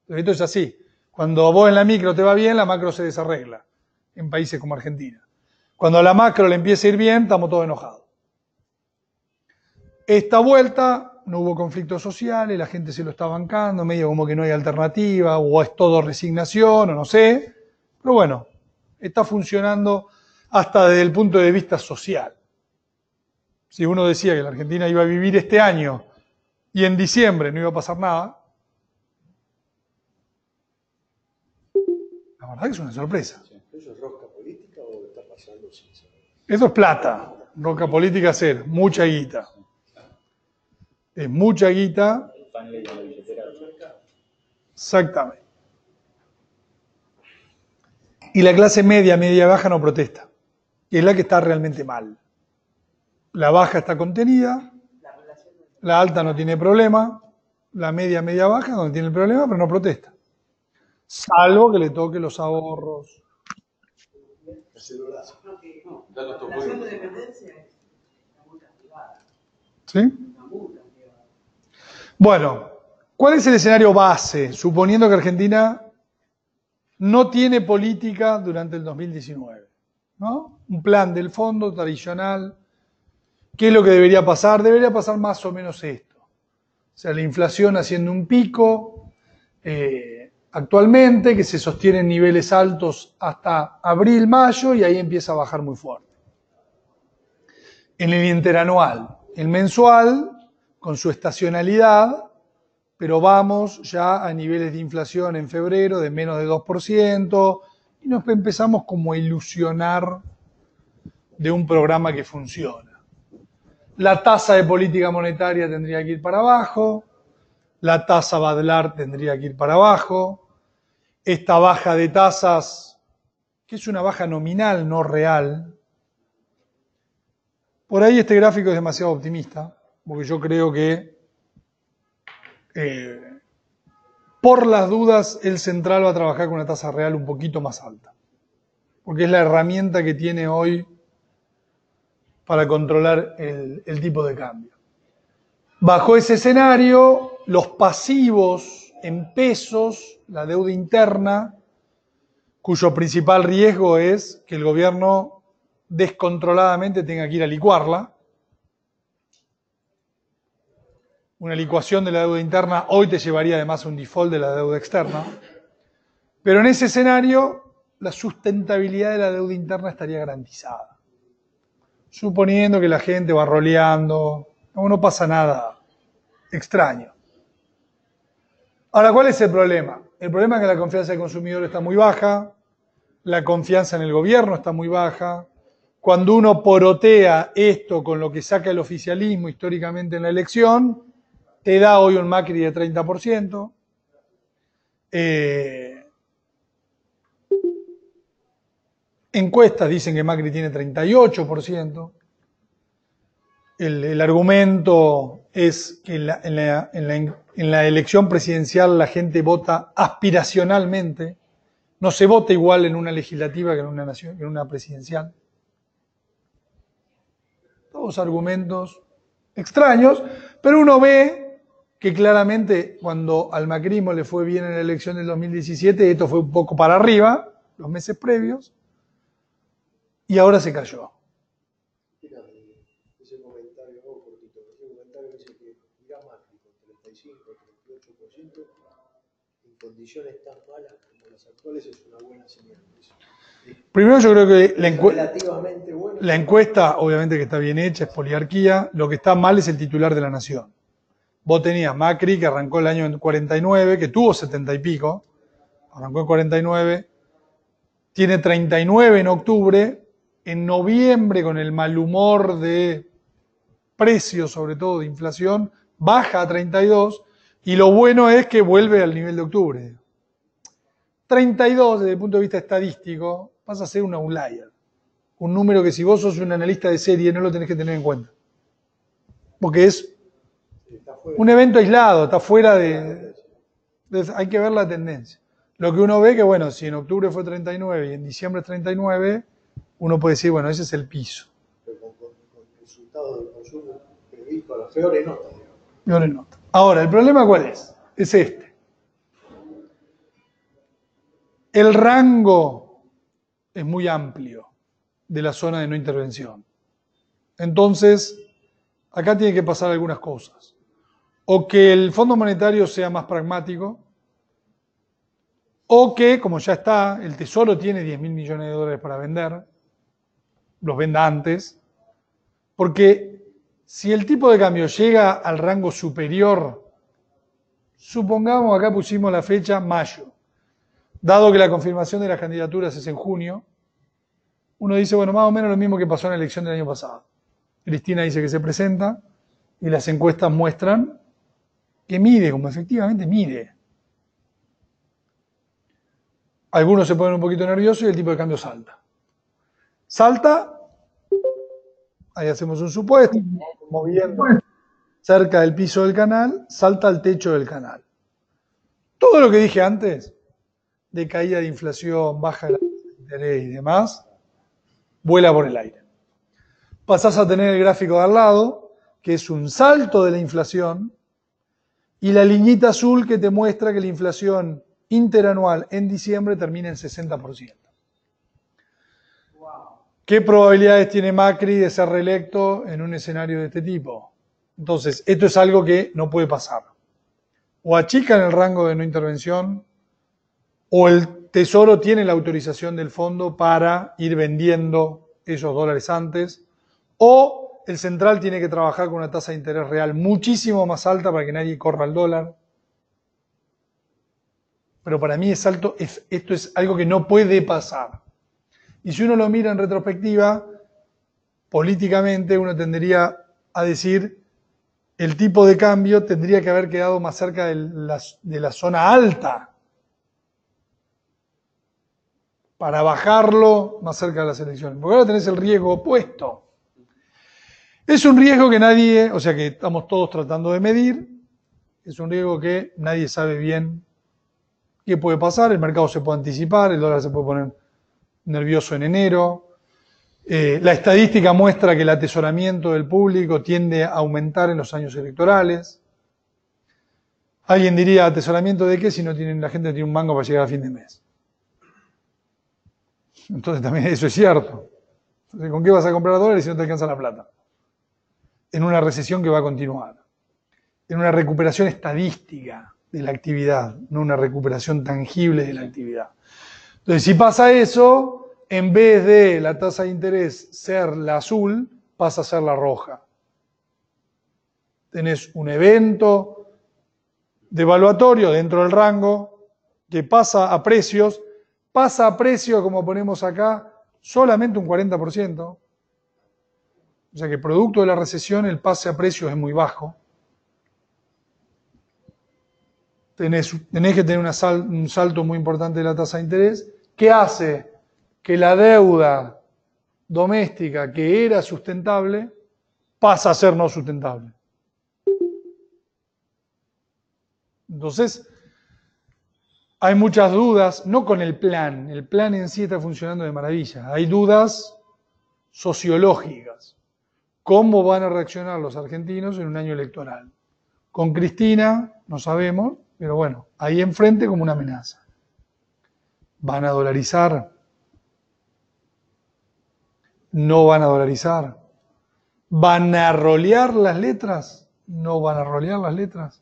Esto es así. Cuando vos en la micro te va bien, la macro se desarregla en países como Argentina. Cuando a la macro le empieza a ir bien, estamos todos enojados. Esta vuelta no hubo conflictos sociales, la gente se lo está bancando, medio como que no hay alternativa, o es todo resignación, o no sé. Pero bueno, está funcionando hasta desde el punto de vista social. Si uno decía que la Argentina iba a vivir este año y en diciembre no iba a pasar nada, la verdad que es una sorpresa. ¿Eso es rosca política o está pasando sin saber? Eso es plata. Rosca política es mucha guita. Es mucha guita. Exactamente. Y la clase media, media baja no protesta. Y es la que está realmente mal. La baja está contenida, la alta no tiene problema, la media, media baja no tiene el problema, pero no protesta. Salvo que le toque los ahorros. El celular. La relación de dependencia es una multa privada. ¿Sí? Una multa privada. Bueno, ¿cuál es el escenario base? Suponiendo que Argentina no tiene política durante el 2019, ¿no? Un plan del fondo tradicional. ¿Qué es lo que debería pasar? Debería pasar más o menos esto. O sea, la inflación haciendo un pico actualmente, que se sostiene en niveles altos hasta abril, mayo, y ahí empieza a bajar muy fuerte. En el interanual, el mensual, con su estacionalidad, pero vamos ya a niveles de inflación en febrero de menos de 2%, y nos empezamos como a ilusionar de un programa que funciona. La tasa de política monetaria tendría que ir para abajo, la tasa Badlar tendría que ir para abajo, esta baja de tasas, que es una baja nominal, no real. Por ahí este gráfico es demasiado optimista, porque yo creo que por las dudas el central va a trabajar con una tasa real un poquito más alta, porque es la herramienta que tiene hoy para controlar el tipo de cambio. Bajo ese escenario, los pasivos en pesos, la deuda interna, cuyo principal riesgo es que el gobierno descontroladamente tenga que ir a licuarla. Una licuación de la deuda interna hoy te llevaría además a un default de la deuda externa. Pero en ese escenario, la sustentabilidad de la deuda interna estaría garantizada. Suponiendo que la gente va roleando, no pasa nada extraño. Ahora, ¿cuál es el problema? El problema es que la confianza del consumidor está muy baja, la confianza en el gobierno está muy baja. Cuando uno porotea esto con lo que saca el oficialismo históricamente en la elección, te da hoy un Macri de 30%. Encuestas dicen que Macri tiene 38%. El argumento es que en la elección presidencial la gente vota aspiracionalmente. No se vota igual en una legislativa que en una presidencial. Todos argumentos extraños, pero uno ve que claramente cuando al macrismo le fue bien en la elección del 2017, esto fue un poco para arriba, los meses previos, y ahora se cayó. Mira, ese comentario, cortito, ese comentario dice que irá Macri con 35, 38%, en condiciones tan malas como las actuales es una buena señal. Primero yo creo que relativamente bueno. La encuesta, obviamente que está bien hecha, es poliarquía. Lo que está mal es el titular de la Nación. Vos tenías Macri, que arrancó el año en 49, que tuvo 70 y pico, arrancó en 49, tiene 39 en octubre, en noviembre con el mal humor de precios, sobre todo de inflación, baja a 32, y lo bueno es que vuelve al nivel de octubre. 32, desde el punto de vista estadístico, pasa a ser un outlier. Un número que si vos sos un analista de serie no lo tenés que tener en cuenta. Porque es un evento aislado, está fuera de... Hay que ver la tendencia. Lo que uno ve que, bueno, si en octubre fue 39 y en diciembre es 39, uno puede decir, bueno, ese es el piso. Pero con resultados del consumo previsto a las peores notas. Peores notas. Ahora, ¿el problema cuál es? Es este. El rango es muy amplio de la zona de no intervención. Entonces, acá tiene que pasar algunas cosas. O que el Fondo Monetario sea más pragmático, o que, como ya está, el Tesoro tiene 10.000 millones de dólares para vender, los venda antes, porque si el tipo de cambio llega al rango superior, supongamos, acá pusimos la fecha mayo, dado que la confirmación de las candidaturas es en junio, uno dice, bueno, más o menos lo mismo que pasó en la elección del año pasado. Cristina dice que se presenta y las encuestas muestran que mide, como efectivamente mide. Algunos se ponen un poquito nerviosos y el tipo de cambio salta. Salta, ahí hacemos un supuesto, moviendo cerca del piso del canal, salta al techo del canal. Todo lo que dije antes, de caída de inflación, baja de interés y demás, vuela por el aire. Pasás a tener el gráfico de al lado, que es un salto de la inflación y la liñita azul que te muestra que la inflación interanual en diciembre termina en 60%. ¿Qué probabilidades tiene Macri de ser reelecto en un escenario de este tipo? Entonces, esto es algo que no puede pasar. O achican el rango de no intervención, o el Tesoro tiene la autorización del fondo para ir vendiendo esos dólares antes, o el central tiene que trabajar con una tasa de interés real muchísimo más alta para que nadie corra el dólar. Pero para mí esto es algo que no puede pasar. Y si uno lo mira en retrospectiva, políticamente uno tendería a decir el tipo de cambio tendría que haber quedado más cerca de la zona alta para bajarlo más cerca de las elecciones. Porque ahora tenés el riesgo opuesto. Es un riesgo que nadie, o sea que estamos todos tratando de medir, es un riesgo que nadie sabe bien qué puede pasar, el mercado se puede anticipar, el dólar se puede poner nervioso en enero. La estadística muestra que el atesoramiento del público tiende a aumentar en los años electorales. Alguien diría, ¿atesoramiento de qué si no tienen, la gente tiene un mango para llegar a fin de mes? Entonces también eso es cierto. Entonces, ¿con qué vas a comprar dólares si no te alcanza la plata? En una recesión que va a continuar. En una recuperación estadística de la actividad, no una recuperación tangible de la actividad. Entonces, si pasa eso, en vez de la tasa de interés ser la azul, pasa a ser la roja. Tenés un evento devaluatorio dentro del rango que pasa a precios, como ponemos acá, solamente un 40%. O sea que producto de la recesión el pase a precios es muy bajo. Tenés que tener un salto muy importante de la tasa de interés, que hace que la deuda doméstica que era sustentable pasa a ser no sustentable. Entonces, hay muchas dudas, no con el plan en sí está funcionando de maravilla, hay dudas sociológicas. ¿Cómo van a reaccionar los argentinos en un año electoral? Con Cristina, no sabemos, pero bueno, ahí enfrente como una amenaza. ¿Van a dolarizar? ¿No van a dolarizar? ¿Van a rolear las letras? ¿No van a rolear las letras?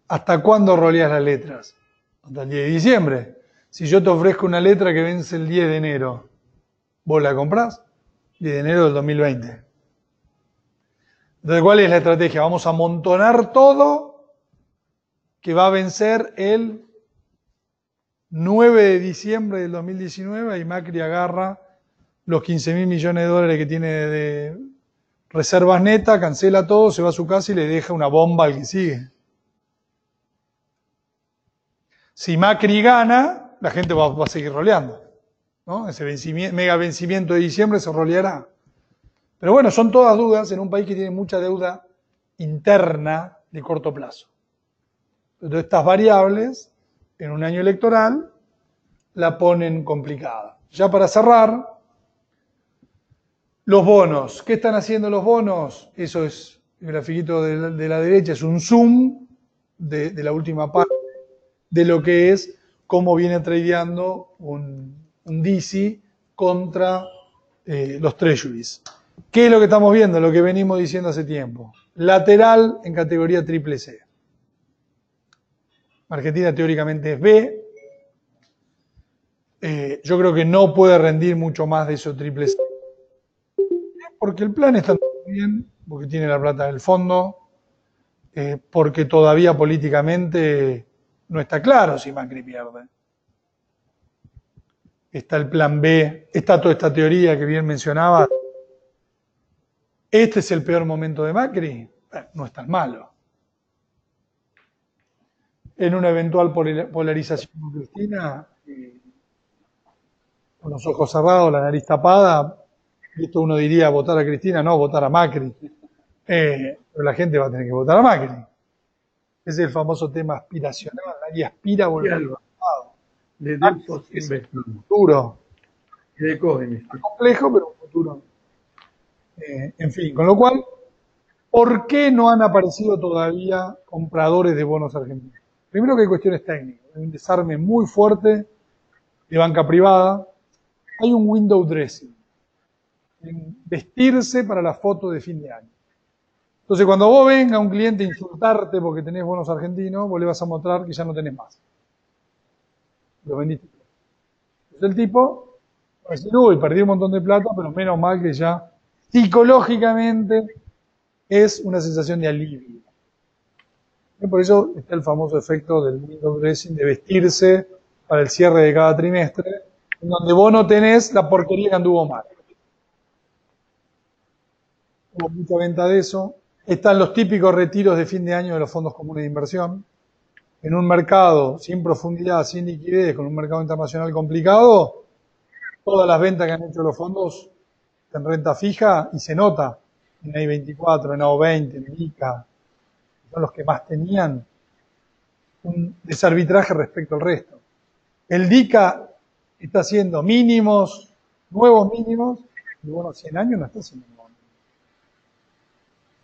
¿Hasta cuándo roleas las letras? Hasta el 10 de diciembre. Si yo te ofrezco una letra que vence el 10 de enero, ¿vos la comprás? 10 de enero del 2020. Entonces, ¿cuál es la estrategia? Vamos a amontonar todo que va a vencer el 9 de diciembre del 2019 y Macri agarra los 15.000 millones de dólares que tiene de reservas netas, cancela todo, se va a su casa y le deja una bomba al que sigue. Si Macri gana, la gente va a seguir roleando, ¿no? Ese mega vencimiento de diciembre se roleará. Pero bueno, son todas dudas en un país que tiene mucha deuda interna de corto plazo. Entonces, estas variables, en un año electoral, la ponen complicada. Ya para cerrar, los bonos. ¿Qué están haciendo los bonos? Eso es, el grafiquito de la derecha, es un zoom de la última parte de lo que es cómo viene tradeando un DISI contra los treasuries. ¿Qué es lo que estamos viendo? Lo que venimos diciendo hace tiempo. Lateral en categoría triple C. Argentina teóricamente es B. Yo creo que no puede rendir mucho más de eso triple C. Porque el plan está muy bien, porque tiene la plata del fondo, porque todavía políticamente no está claro si Macri pierde. Está el plan B, está toda esta teoría que bien mencionaba. ¿Este es el peor momento de Macri? No es tan malo. En una eventual polarización con Cristina, con los ojos cerrados, la nariz tapada, esto uno diría votar a Cristina, no, votar a Macri. Pero la gente va a tener que votar a Macri. Ese es el famoso tema aspiracional, nadie aspira a volver al pasado. Es un futuro. Complejo, pero un futuro. En fin, con lo cual, ¿Por qué no han aparecido todavía compradores de bonos argentinos? Primero que hay cuestiones técnicas, hay un desarme muy fuerte de banca privada, hay un window dressing, en vestirse para la foto de fin de año. Entonces, cuando vos venga un cliente a insultarte porque tenés bonos argentinos, vos le vas a mostrar que ya no tenés más. Lo vendiste. Entonces el tipo va a decir, uy, perdí un montón de plata, pero menos mal que ya psicológicamente es una sensación de alivio. Y por eso está el famoso efecto del window dressing, de vestirse para el cierre de cada trimestre, en donde vos no tenés la porquería que anduvo mal. Hubo mucha venta de eso. Están los típicos retiros de fin de año de los fondos comunes de inversión. En un mercado sin profundidad, sin liquidez, con un mercado internacional complicado, todas las ventas que han hecho los fondos en renta fija, y se nota en AI24, en AO20, en ICA, son los que más tenían un desarbitraje respecto al resto. El DICA está haciendo mínimos, nuevos mínimos, el bono 100 años no está haciendo nuevos mínimos.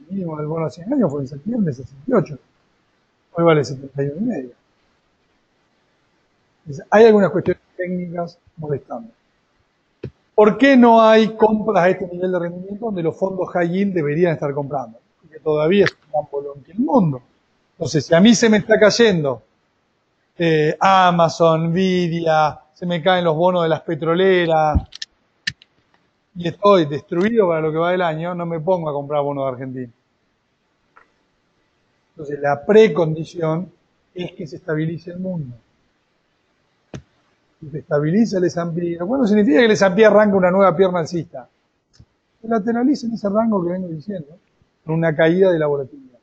El mínimo del bono 100 años fue en septiembre, 68. Hoy vale 71,5. Hay algunas cuestiones técnicas molestando. ¿Por qué no hay compras a este nivel de rendimiento donde los fondos high yield deberían estar comprando? Porque todavía es un gran bolón que el mundo. Entonces, si a mí se me está cayendo Amazon, Nvidia, se me caen los bonos de las petroleras y estoy destruido para lo que va del año, no me pongo a comprar bonos de Argentina. Entonces, la precondición es que se estabilice el mundo. Si se estabiliza el S&P, lo cual no significa que el S&P arranque una nueva pierna alcista. Se lateraliza en ese rango que vengo diciendo, con una caída de la volatilidad.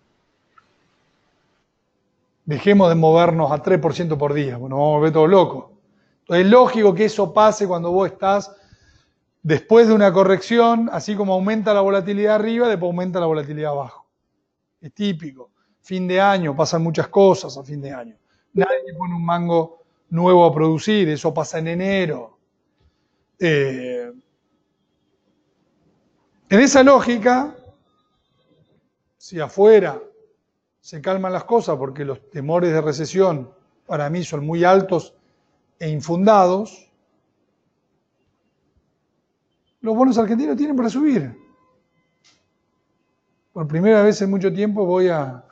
Dejemos de movernos a 3% por día, bueno, vamos a volver todo loco. Entonces, es lógico que eso pase cuando vos estás después de una corrección, así como aumenta la volatilidad arriba, después aumenta la volatilidad abajo. Es típico. Fin de año, pasan muchas cosas a fin de año. Nadie pone un mango nuevo a producir, eso pasa en enero. En esa lógica, si afuera se calman las cosas porque los temores de recesión para mí son muy altos e infundados, los bonos argentinos tienen para subir. Por primera vez en mucho tiempo voy a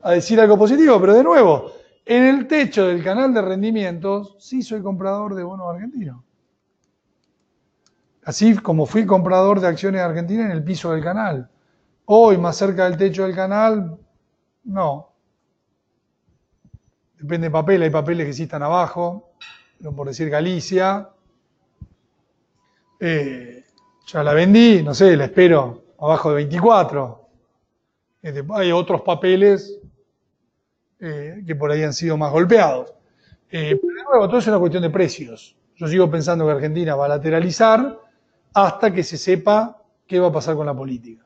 decir algo positivo, pero de nuevo, en el techo del canal de rendimientos sí soy comprador de bonos argentinos. Así como fui comprador de acciones argentinas en el piso del canal. Hoy, más cerca del techo del canal, no. Depende de papel, hay papeles que sí están abajo, pero por decir Galicia, ya la vendí, no sé, la espero abajo de 24. Hay otros papeles que por ahí han sido más golpeados. Pero de nuevo, todo es una cuestión de precios. Yo sigo pensando que Argentina va a lateralizar hasta que se sepa qué va a pasar con la política.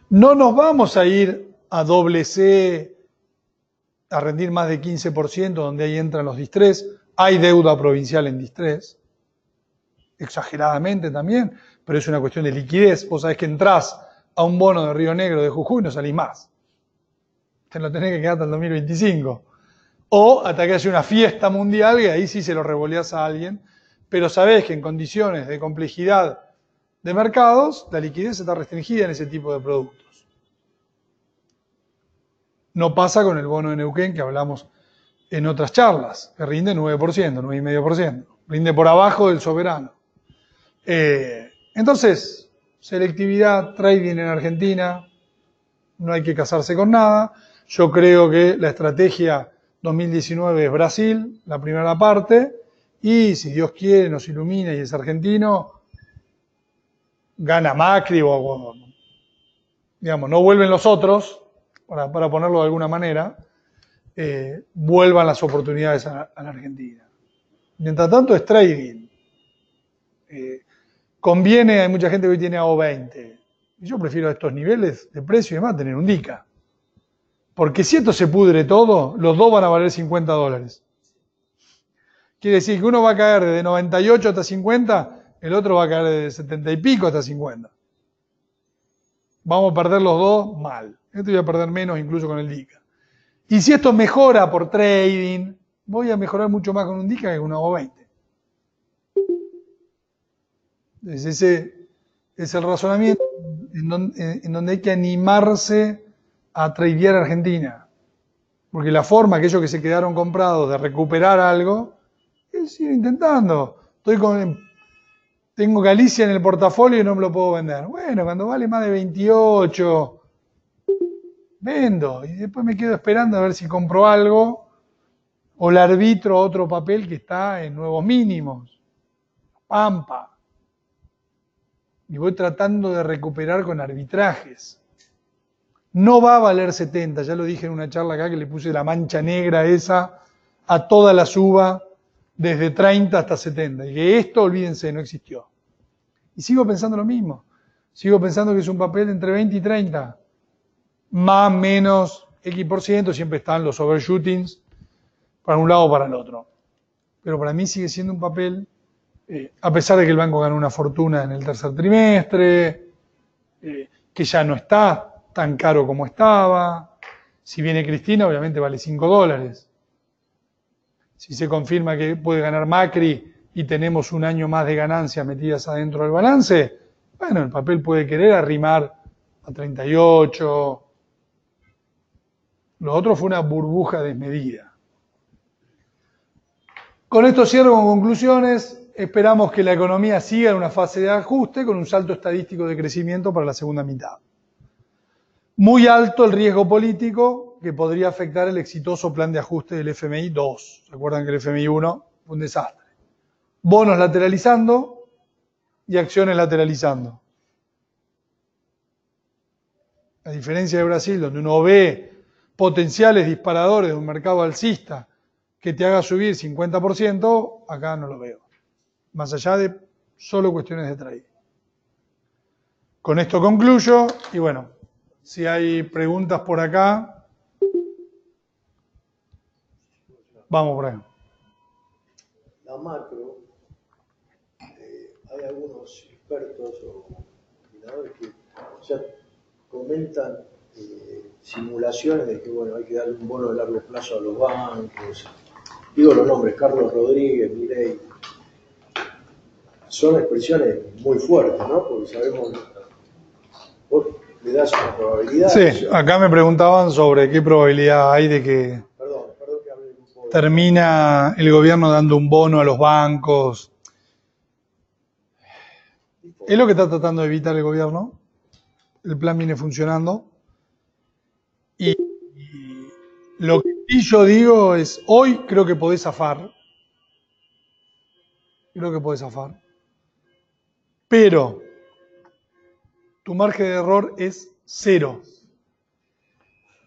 No nos vamos a ir a doble C a rendir más de 15%, donde ahí entran los distrés. Hay deuda provincial en distrés, exageradamente también, pero es una cuestión de liquidez. Vos sabés que entrás a un bono de Río Negro, de Jujuy, no salís más. Te lo tenés que quedar hasta el 2025. O hasta que haya una fiesta mundial y ahí sí se lo revoleás a alguien, pero sabés que en condiciones de complejidad de mercados, la liquidez está restringida en ese tipo de productos. No pasa con el bono de Neuquén que hablamos en otras charlas, que rinde 9%, 9,5%. Rinde por abajo del soberano. Entonces, selectividad, trading en Argentina, no hay que casarse con nada. Yo creo que la estrategia 2019 es Brasil, la primera parte, y si Dios quiere, nos ilumina y es argentino, gana Macri o digamos, no vuelven los otros, para ponerlo de alguna manera, vuelvan las oportunidades a la Argentina. Mientras tanto es trading. Conviene, hay mucha gente que hoy tiene AO20. Y yo prefiero a estos niveles de precio y demás tener un DICA. Porque si esto se pudre todo, los dos van a valer $50. Quiere decir que uno va a caer desde 98 hasta 50 el otro va a caer de 70 y pico hasta 50. Vamos a perder los dos mal. Este voy a perder menos incluso con el DICA. Y si esto mejora por trading, voy a mejorar mucho más con un DICA que con una O20. Entonces ese es el razonamiento en donde hay que animarse a tradear Argentina. Porque la forma, aquellos que se quedaron comprados, de recuperar algo, es ir intentando. Tengo Galicia en el portafolio y no me lo puedo vender. Bueno, cuando vale más de 28, vendo. Y después me quedo esperando a ver si compro algo o le arbitro otro papel que está en nuevos mínimos. Pampa. Y voy tratando de recuperar con arbitrajes. No va a valer 70, ya lo dije en una charla acá que le puse la mancha negra esa a toda la suba desde 30 hasta 70. Y que esto, olvídense, no existió. Y sigo pensando lo mismo. Sigo pensando que es un papel entre 20 y 30. Más, menos, X%, siempre están los overshootings para un lado o para el otro. Pero para mí sigue siendo un papel, a pesar de que el banco ganó una fortuna en el tercer trimestre, que ya no está tan caro como estaba. Si viene Cristina, obviamente vale $5. Si se confirma que puede ganar Macri y tenemos un año más de ganancias metidas adentro del balance, bueno, el papel puede querer arrimar a 38. Lo otro fue una burbuja desmedida. Con esto cierro con conclusiones. Esperamos que la economía siga en una fase de ajuste con un salto estadístico de crecimiento para la segunda mitad. Muy alto el riesgo político que podría afectar el exitoso plan de ajuste del FMI 2. ¿Recuerdan que el FMI 1 fue un desastre? Bonos lateralizando y acciones lateralizando. A diferencia de Brasil, donde uno ve potenciales disparadores de un mercado alcista que te haga subir 50%, acá no lo veo. Más allá de solo cuestiones de trading. Con esto concluyo y bueno, si hay preguntas por acá, vamos por ahí. La macro, hay algunos expertos o opinadores que ya comentan simulaciones de que bueno, hay que darle un bono de largo plazo a los bancos. Digo los nombres, Carlos Rodríguez, Milei. Son expresiones muy fuertes, ¿no? Porque sabemos, vos le das una probabilidad. Sí, acá me preguntaban sobre qué probabilidad hay de que Perdón que hable un poco. termina el gobierno dando un bono a los bancos. Es lo que está tratando de evitar el gobierno. El plan viene funcionando. Y lo que sí yo digo es, hoy creo que podés zafar. Creo que podés zafar. Pero tu margen de error es 0.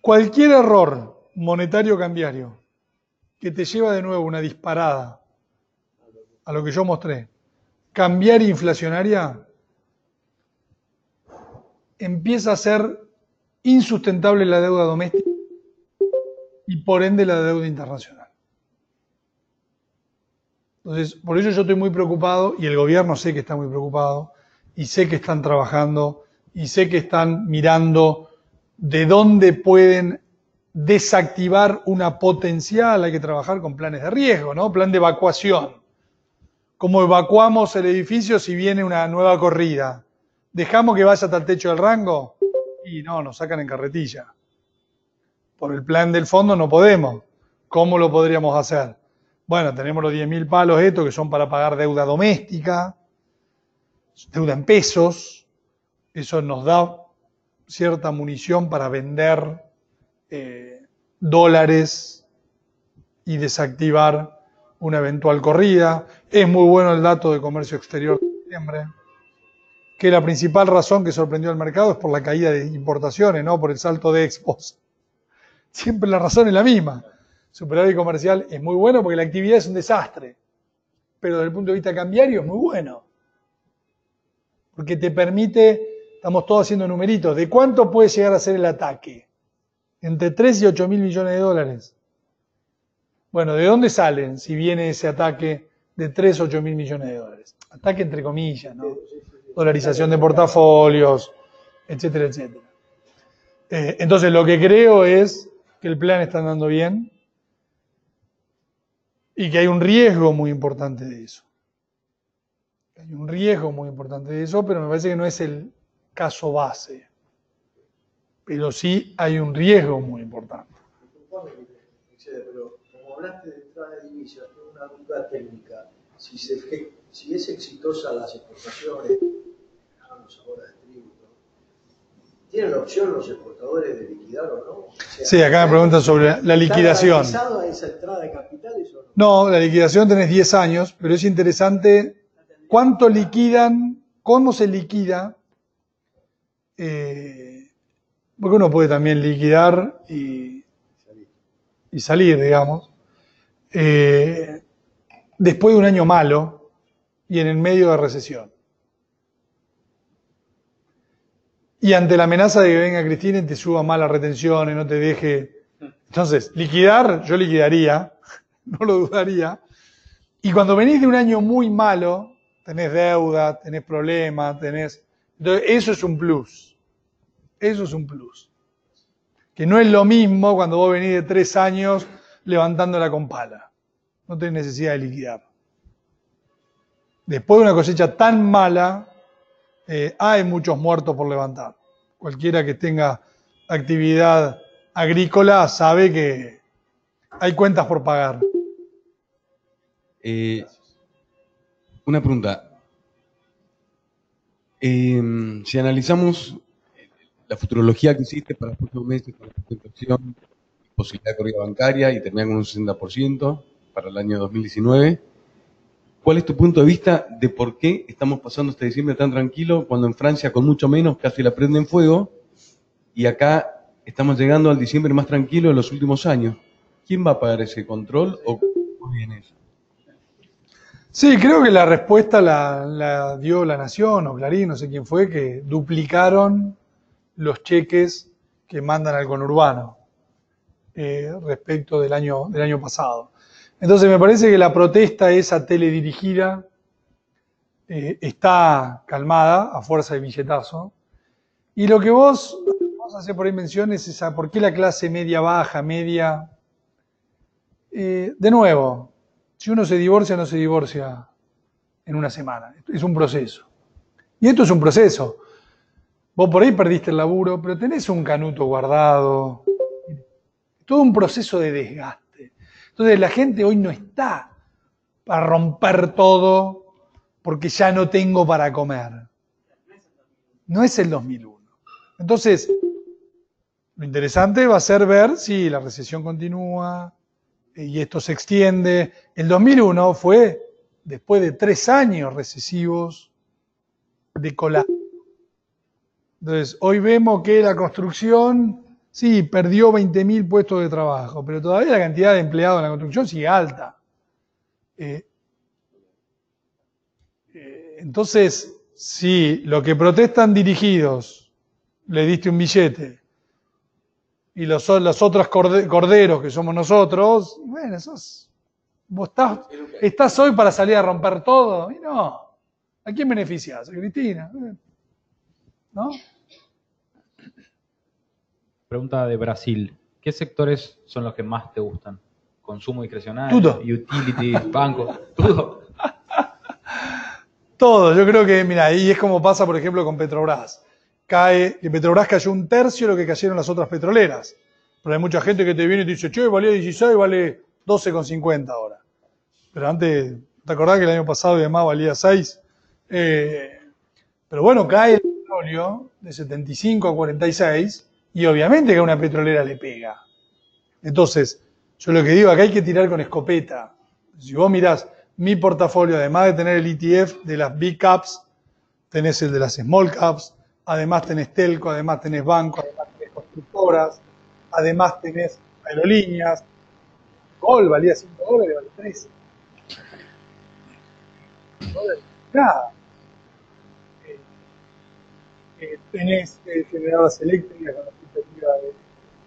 Cualquier error monetario cambiario que te lleva de nuevo una disparada a lo que yo mostré, cambiaria inflacionaria, empieza a ser insustentable la deuda doméstica y por ende la deuda internacional. Entonces, por ello yo estoy muy preocupado y el gobierno sé que está muy preocupado y sé que están trabajando y sé que están mirando de dónde pueden desactivar una potencial. Hay que trabajar con planes de riesgo, ¿no? Plan de evacuación. ¿Cómo evacuamos el edificio si viene una nueva corrida? ¿Dejamos que vaya hasta el techo del rango? Y no, nos sacan en carretilla. Por el plan del fondo no podemos. ¿Cómo lo podríamos hacer? Bueno, tenemos los 10.000 palos estos que son para pagar deuda doméstica, deuda en pesos. Eso nos da cierta munición para vender dólares y desactivar una eventual corrida. Es muy bueno el dato de comercio exterior de septiembre, que la principal razón que sorprendió al mercado es por la caída de importaciones, no por el salto de expos. Siempre la razón es la misma. Superávit comercial es muy bueno porque la actividad es un desastre, pero desde el punto de vista cambiario es muy bueno. Porque te permite, estamos todos haciendo numeritos, de cuánto puede llegar a ser el ataque. Entre 3 y 8 mil millones de dólares. Bueno, ¿de dónde salen si viene ese ataque de 3 a 8 mil millones de dólares? Ataque entre comillas, ¿no? Dolarización de portafolios, etcétera, etcétera. Entonces, lo que creo es que el plan está andando bien y que hay un riesgo muy importante de eso. Hay un riesgo muy importante de eso, pero me parece que no es el caso base. Pero sí hay un riesgo muy importante. Pero como hablaste de entrada de divisas, tengo una duda técnica. Si es exitosa las exportaciones, hablamos ahora de tributo, ¿tienen la opción los exportadores de liquidar o no? O sea, Sí, acá me preguntan sobre la liquidación. ¿Está garantizado esa entrada de capitales o no? No, la liquidación tenés 10 años, pero es interesante cuánto liquidan, cómo se liquida, porque uno puede también liquidar y salir, digamos, después de un año malo y en el medio de recesión. Y ante la amenaza de que venga Cristina y te suba más las retenciones, no te deje. Entonces, liquidar, yo liquidaría, no lo dudaría. Y cuando venís de un año muy malo, tenés deuda, tenés problemas, tenés... Entonces, eso es un plus. Eso es un plus. Que no es lo mismo cuando vos venís de 3 años levantándola con pala. No tenés necesidad de liquidar. Después de una cosecha tan mala, hay muchos muertos por levantar. Cualquiera que tenga actividad agrícola sabe que hay cuentas por pagar. Una pregunta. Si analizamos la futurología que hiciste para los próximos meses con la presentación, posibilidad de corrida bancaria y terminar con un 60% para el año 2019, ¿cuál es tu punto de vista de por qué estamos pasando este diciembre tan tranquilo cuando en Francia con mucho menos casi la prenden fuego y acá estamos llegando al diciembre más tranquilo de los últimos años? ¿Quién va a pagar ese control o cómo viene eso? Sí, creo que la respuesta la dio La Nación o Clarín, no sé quién fue, que duplicaron los cheques que mandan al conurbano respecto del año pasado. Entonces me parece que la protesta esa teledirigida está calmada a fuerza de billetazo. Y lo que vos hacer por ahí mención es esa, ¿por qué la clase media baja, media? De nuevo, si uno se divorcia, no se divorcia en una semana. Es un proceso. Y esto es un proceso. Vos por ahí perdiste el laburo, pero tenés un canuto guardado. Todo un proceso de desgaste. Entonces la gente hoy no está para romper todo porque ya no tengo para comer. No es el 2001. Entonces, lo interesante va a ser ver si la recesión continúa y esto se extiende. El 2001 fue después de 3 años recesivos de colapso. Entonces, hoy vemos que la construcción, sí, perdió 20.000 puestos de trabajo, pero todavía la cantidad de empleados en la construcción sigue alta. Entonces, si lo que protestan dirigidos, le diste un billete, y los otros corderos que somos nosotros, bueno, vos estás hoy para salir a romper todo, y no. ¿A quién beneficias? ¿A Cristina? ¿No? Pregunta de Brasil. ¿Qué sectores son los que más te gustan? ¿Consumo discrecional? Todo. ¿Utilities? ¿Bancos? ¿Todo? Todo. Yo creo que, mira, ahí es como pasa, por ejemplo, con Petrobras. Que Petrobras cayó 1/3 de lo que cayeron las otras petroleras. Pero hay mucha gente que te viene y te dice, che, valía 16, vale 12,50 ahora. Pero antes, ¿te acordás que el año pasado y demás valía 6? Pero bueno, cae el petróleo de 75 a 46 y obviamente que a una petrolera le pega. Entonces, yo lo que digo acá hay que tirar con escopeta. Si vos mirás mi portafolio, además de tener el ETF de las Big Caps, tenés el de las Small Caps, además tenés telco, además tenés banco, además tenés constructoras, además tenés aerolíneas. Gol valía $5, vale 13. Nada. Tenés generadoras eléctricas con la expectativa de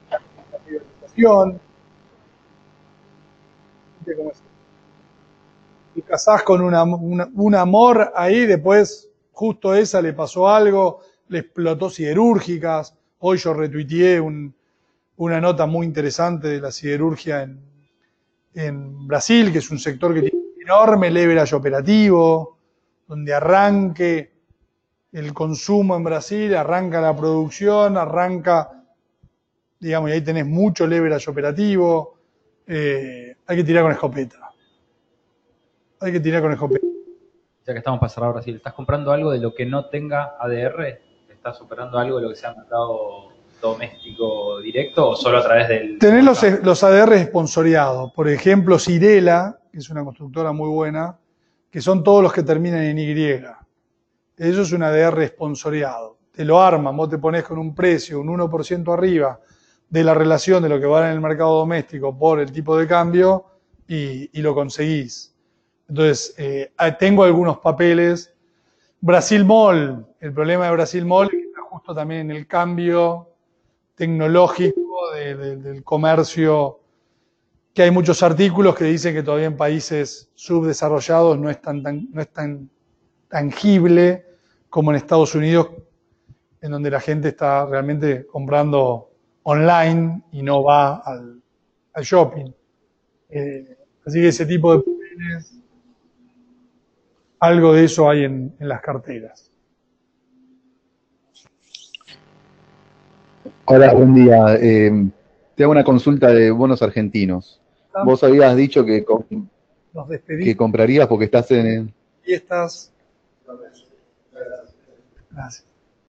la privatización. ¿Viste cómo es? casás con un amor ahí, después justo esa le pasó algo, le explotó siderúrgicas. Hoy yo retuiteé una nota muy interesante de la siderurgia en Brasil, que es un sector que tiene un enorme leverage operativo, donde arranque el consumo en Brasil, arranca la producción, arranca, digamos, y ahí tenés mucho leverage operativo. Hay que tirar con escopeta. Hay que tirar con escopeta. Ya que estamos para cerrar Brasil, ¿estás comprando algo de lo que no tenga ADR? ¿Estás operando algo de lo que sea mercado doméstico directo o solo a través del...? Tenés los ADR esponsoreados. Por ejemplo, Cirela, que es una constructora muy buena, que son todos los que terminan en Y. Eso es un ADR esponsoreado. Te lo arman, vos te pones con un precio, un 1% arriba de la relación de lo que vale en el mercado doméstico por el tipo de cambio y lo conseguís. Entonces, tengo algunos papeles. Brasil Mall, el problema de Brasil Mall es que está justo también en el cambio tecnológico del comercio, que hay muchos artículos que dicen que todavía en países subdesarrollados no es tan tangible como en Estados Unidos, en donde la gente está realmente comprando online y no va al shopping. Así que ese tipo de papeles, algo de eso hay en las carteras. Hola, buen día. Te hago una consulta de bonos argentinos. Vos habías dicho que Nos despedimos. comprarías porque estás en... Fiestas. Gracias.